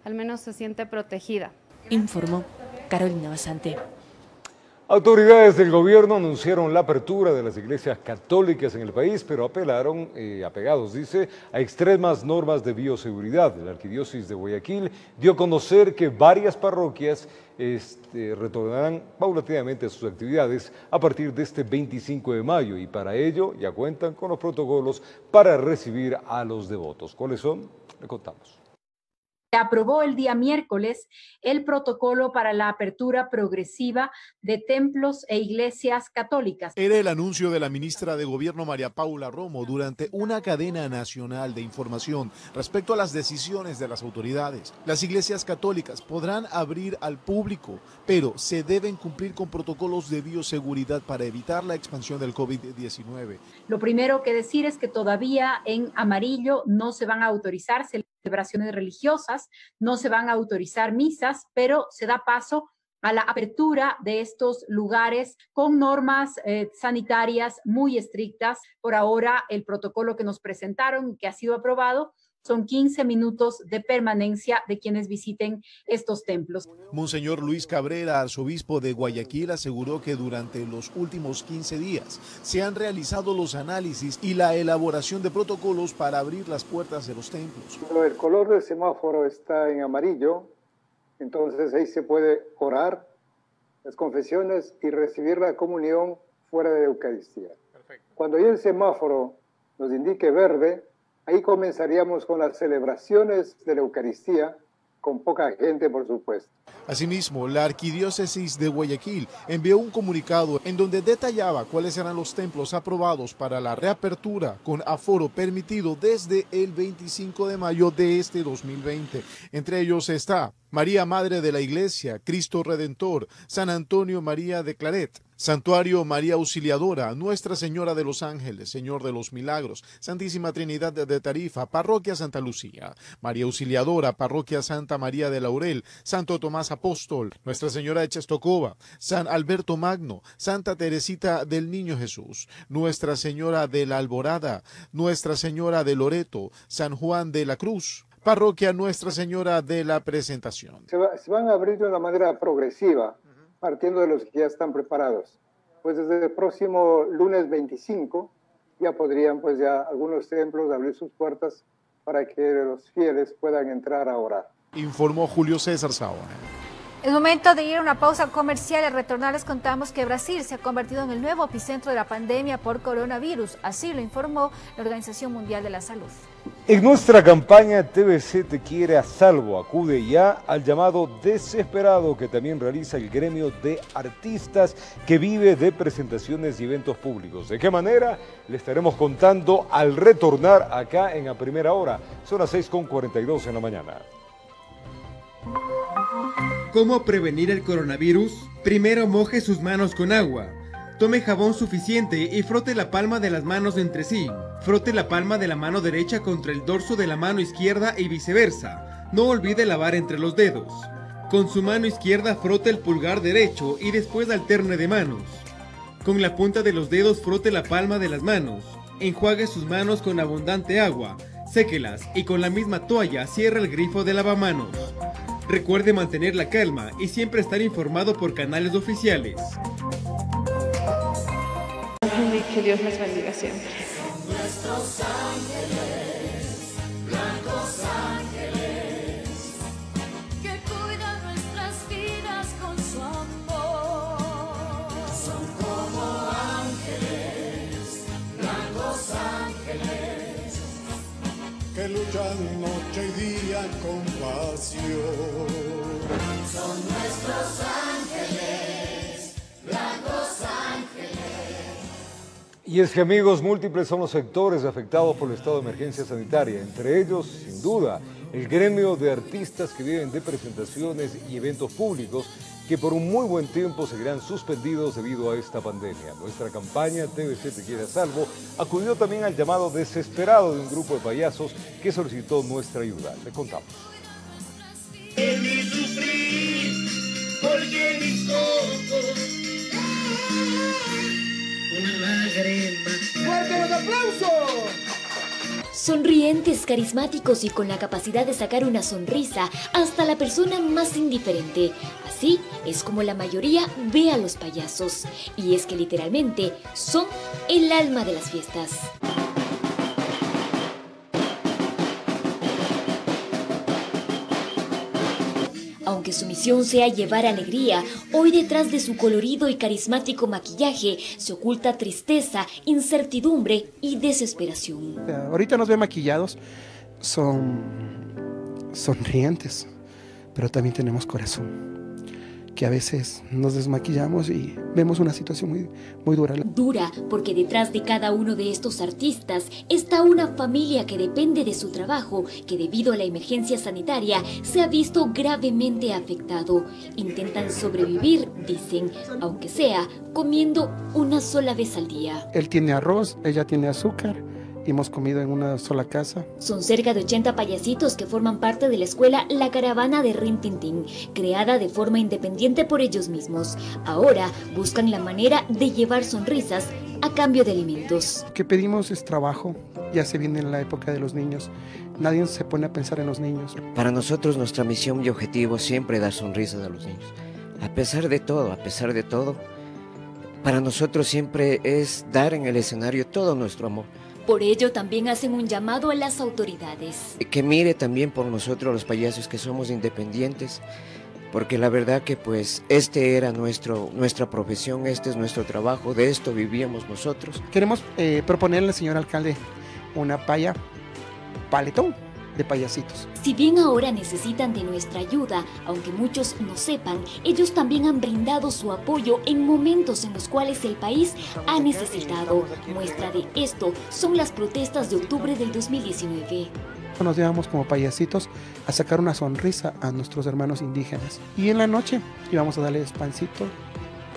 al menos se siente protegida. Informó Carolina Basante. Autoridades del gobierno anunciaron la apertura de las iglesias católicas en el país, pero apelaron, apegados, dice, a extremas normas de bioseguridad. La Arquidiócesis de Guayaquil dio a conocer que varias parroquias retornarán paulatinamente a sus actividades a partir de este 25 de mayo y para ello ya cuentan con los protocolos para recibir a los devotos. ¿Cuáles son? Le contamos. Se aprobó el día miércoles el protocolo para la apertura progresiva de templos e iglesias católicas. Era el anuncio de la ministra de Gobierno María Paula Romo durante una cadena nacional de información respecto a las decisiones de las autoridades. Las iglesias católicas podrán abrir al público, pero se deben cumplir con protocolos de bioseguridad para evitar la expansión del COVID-19. Lo primero que decir es que todavía en amarillo no se van a autorizar celebraciones religiosas, no se van a autorizar misas, pero se da paso a la apertura de estos lugares con normas sanitarias muy estrictas. Por ahora, el protocolo que nos presentaron, que ha sido aprobado, son 15 minutos de permanencia de quienes visiten estos templos. Monseñor Luis Cabrera, arzobispo de Guayaquil, aseguró que durante los últimos 15 días se han realizado los análisis y la elaboración de protocolos para abrir las puertas de los templos. El color del semáforo está en amarillo, entonces ahí se puede orar las confesiones y recibir la comunión fuera de la Eucaristía. Perfecto. Cuando ya el semáforo nos indique verde, ahí comenzaríamos con las celebraciones de la Eucaristía, con poca gente, por supuesto. Asimismo, la Arquidiócesis de Guayaquil envió un comunicado en donde detallaba cuáles eran los templos aprobados para la reapertura con aforo permitido desde el 25 de mayo de este 2020. Entre ellos está María Madre de la Iglesia, Cristo Redentor, San Antonio María de Claret, Santuario María Auxiliadora, Nuestra Señora de los Ángeles, Señor de los Milagros, Santísima Trinidad de Tarifa, Parroquia Santa Lucía, María Auxiliadora, Parroquia Santa María de Laurel, Santo Tomás Apóstol, Nuestra Señora de Czestochowa, San Alberto Magno, Santa Teresita del Niño Jesús, Nuestra Señora de la Alborada, Nuestra Señora de Loreto, San Juan de la Cruz, Parroquia Nuestra Señora de la Presentación. Se van a abrir de una manera progresiva, partiendo de los que ya están preparados. Pues desde el próximo lunes 25 ya podrían pues ya algunos templos abrir sus puertas para que los fieles puedan entrar a orar. Informó Julio César Saúl. Es momento de ir a una pausa comercial. Al retornar les contamos que Brasil se ha convertido en el nuevo epicentro de la pandemia por coronavirus. Así lo informó la Organización Mundial de la Salud. En nuestra campaña TVC te quiere a salvo, acude ya al llamado desesperado que también realiza el gremio de artistas que vive de presentaciones y eventos públicos. ¿De qué manera? Le estaremos contando al retornar acá en A Primera Hora. Son las 6:42 en la mañana. ¿Cómo prevenir el coronavirus? Primero moje sus manos con agua. Tome jabón suficiente y frote la palma de las manos entre sí. Frote la palma de la mano derecha contra el dorso de la mano izquierda y viceversa. No olvide lavar entre los dedos. Con su mano izquierda frote el pulgar derecho y después alterne de manos. Con la punta de los dedos frote la palma de las manos. Enjuague sus manos con abundante agua. Séquelas y con la misma toalla cierre el grifo de lavamanos. Recuerde mantener la calma y siempre estar informado por canales oficiales. Que Dios les bendiga siempre. Nuestros ángeles, blancos ángeles, que cuidan nuestras vidas con su amor. Son como ángeles, blancos ángeles, que luchan noche y día con pasión. Son nuestros ángeles, blancos ángeles. Y es que, amigos, múltiples son los sectores afectados por el estado de emergencia sanitaria, entre ellos, sin duda, el gremio de artistas que viven de presentaciones y eventos públicos que por un muy buen tiempo seguirán suspendidos debido a esta pandemia. Nuestra campaña TVC te quiere a salvo acudió también al llamado desesperado de un grupo de payasos que solicitó nuestra ayuda. Le contamos. ¡Fuerte los aplausos! Sonrientes, carismáticos y con la capacidad de sacar una sonrisa hasta la persona más indiferente. Así es como la mayoría ve a los payasos. Y es que literalmente son el alma de las fiestas. Aunque su misión sea llevar alegría, hoy detrás de su colorido y carismático maquillaje se oculta tristeza, incertidumbre y desesperación. Ahorita nos ven maquillados, son sonrientes, pero también tenemos corazón, que a veces nos desmaquillamos y vemos una situación muy dura. Dura porque detrás de cada uno de estos artistas está una familia que depende de su trabajo, que debido a la emergencia sanitaria se ha visto gravemente afectado. Intentan sobrevivir, dicen, aunque sea comiendo una sola vez al día. Él tiene arroz, ella tiene azúcar. Hemos comido en una sola casa. Son cerca de 80 payasitos que forman parte de la escuela La Caravana de Rin Tin Tin, creada de forma independiente por ellos mismos. Ahora buscan la manera de llevar sonrisas a cambio de alimentos. Lo que pedimos es trabajo. Ya se viene la época de los niños. Nadie se pone a pensar en los niños. Para nosotros nuestra misión y objetivo es siempre dar sonrisas a los niños. A pesar de todo, para nosotros siempre es dar en el escenario todo nuestro amor. Por ello también hacen un llamado a las autoridades. Que mire también por nosotros los payasos que somos independientes, porque la verdad que pues este era nuestra profesión, este es nuestro trabajo, de esto vivíamos nosotros. Queremos proponerle al señor alcalde una paletón de payasitos. Si bien ahora necesitan de nuestra ayuda, aunque muchos no sepan, ellos también han brindado su apoyo en momentos en los cuales el país ha necesitado. Muestra de esto son las protestas de octubre del 2019. Nos llevamos como payasitos a sacar una sonrisa a nuestros hermanos indígenas. Y en la noche íbamos a darles pancito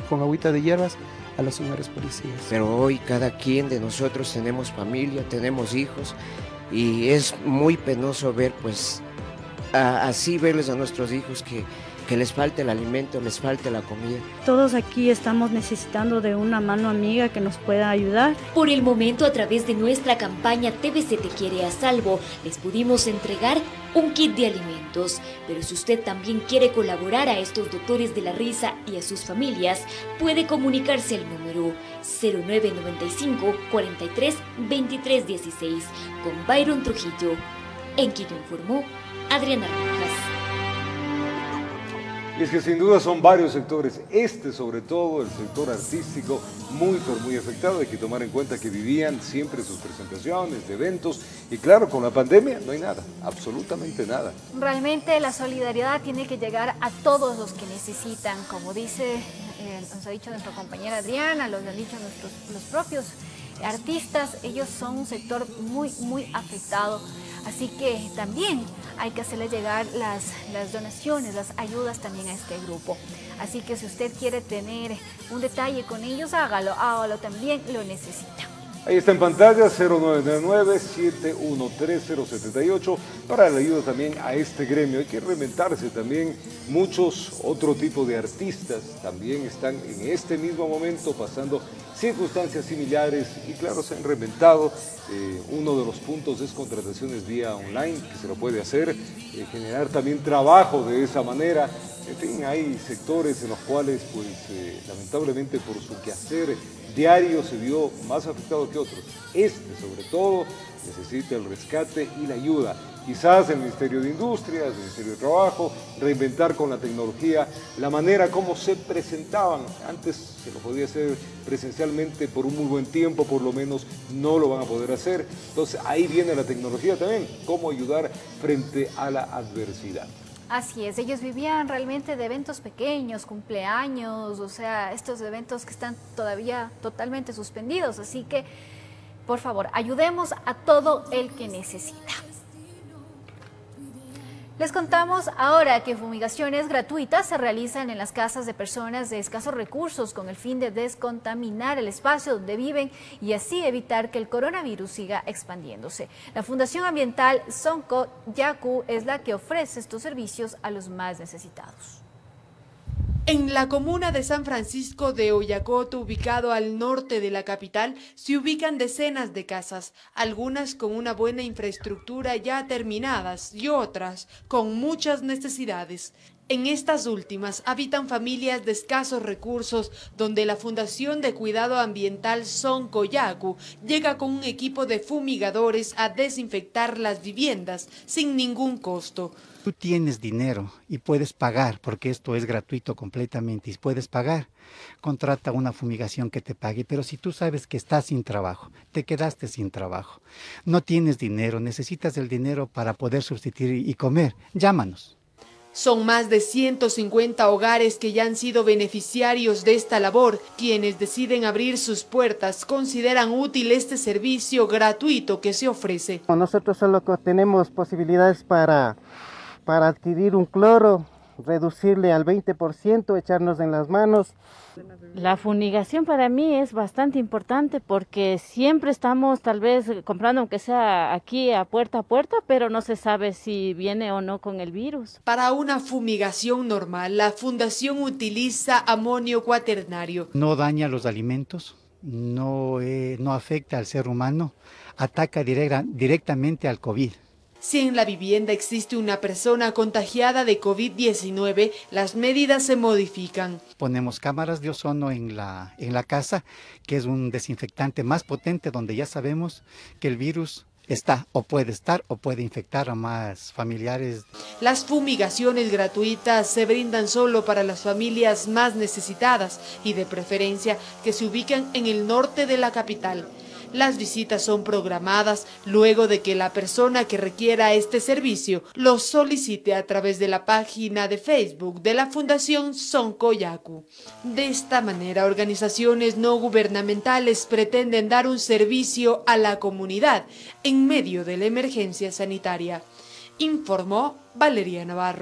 con agüita de hierbas a los señores policías. Pero hoy cada quien de nosotros tenemos familia, tenemos hijos, y es muy penoso ver, pues, así verles a nuestros hijos que les falta el alimento, les falta la comida. Todos aquí estamos necesitando de una mano amiga que nos pueda ayudar. Por el momento, a través de nuestra campaña TVC Te Quiere a Salvo, les pudimos entregar un kit de alimentos. Pero si usted también quiere colaborar a estos doctores de la risa y a sus familias, puede comunicarse al número 0995 43 23 16 con Byron Trujillo. En Quito informó Adriana Rojas. Y es que sin duda son varios sectores, sobre todo el sector artístico, muy afectado. Hay que tomar en cuenta que vivían siempre sus presentaciones, de eventos, y claro, con la pandemia no hay nada, absolutamente nada. Realmente la solidaridad tiene que llegar a todos los que necesitan, como nos ha dicho nuestra compañera Adriana, los han dicho los propios artistas. Ellos son un sector muy afectado, así que también hay que hacerle llegar las donaciones, las ayudas también a este grupo. Así que si usted quiere tener un detalle con ellos, hágalo también, lo necesita. Ahí está en pantalla 0999-713-078 para la ayuda también a este gremio. Hay que reinventarse también. Muchos otro tipo de artistas también están en este mismo momento pasando circunstancias similares y claro, se han reinventado. Uno de los puntos es contrataciones vía online, que se lo puede hacer, generar también trabajo de esa manera. En fin, hay sectores en los cuales pues lamentablemente por su quehacer diario se vio más afectado que otros. Sobre todo, necesita el rescate y la ayuda. Quizás el Ministerio de Industria, el Ministerio de Trabajo, reinventar con la tecnología la manera como se presentaban. Antes se lo podía hacer presencialmente por un muy buen tiempo, por lo menos no lo van a poder hacer. Entonces ahí viene la tecnología también, cómo ayudar frente a la adversidad. Así es, ellos vivían realmente de eventos pequeños, cumpleaños, o sea, estos eventos que están todavía totalmente suspendidos. Así que, por favor, ayudemos a todo el que necesita. Les contamos ahora que fumigaciones gratuitas se realizan en las casas de personas de escasos recursos con el fin de descontaminar el espacio donde viven y así evitar que el coronavirus siga expandiéndose. La Fundación Ambiental Sonco Yacu es la que ofrece estos servicios a los más necesitados. En la comuna de San Francisco de Oyacoto, ubicado al norte de la capital, se ubican decenas de casas, algunas con una buena infraestructura ya terminadas y otras con muchas necesidades. En estas últimas habitan familias de escasos recursos, donde la Fundación de Cuidado Ambiental Sonco Yacu llega con un equipo de fumigadores a desinfectar las viviendas sin ningún costo. Tú tienes dinero y puedes pagar, porque esto es gratuito completamente y puedes pagar, contrata una fumigación que te pague. Pero si tú sabes que estás sin trabajo, te quedaste sin trabajo, no tienes dinero, necesitas el dinero para poder subsistir y comer, llámanos. Son más de 150 hogares que ya han sido beneficiarios de esta labor. Quienes deciden abrir sus puertas consideran útil este servicio gratuito que se ofrece. Nosotros solo tenemos posibilidades para adquirir un cloro, reducirle al 20%, echarnos en las manos. La fumigación para mí es bastante importante porque siempre estamos tal vez comprando, aunque sea aquí a puerta, pero no se sabe si viene o no con el virus. Para una fumigación normal, la Fundación utiliza amonio cuaternario. No daña los alimentos, no afecta al ser humano, ataca directamente al COVID. Si en la vivienda existe una persona contagiada de COVID-19, las medidas se modifican. Ponemos cámaras de ozono en la casa, que es un desinfectante más potente donde ya sabemos que el virus está o puede infectar a más familiares. Las fumigaciones gratuitas se brindan solo para las familias más necesitadas y de preferencia que se ubican en el norte de la capital. Las visitas son programadas luego de que la persona que requiera este servicio lo solicite a través de la página de Facebook de la Fundación Soncoyacu. De esta manera, organizaciones no gubernamentales pretenden dar un servicio a la comunidad en medio de la emergencia sanitaria. Informó Valeria Navarro.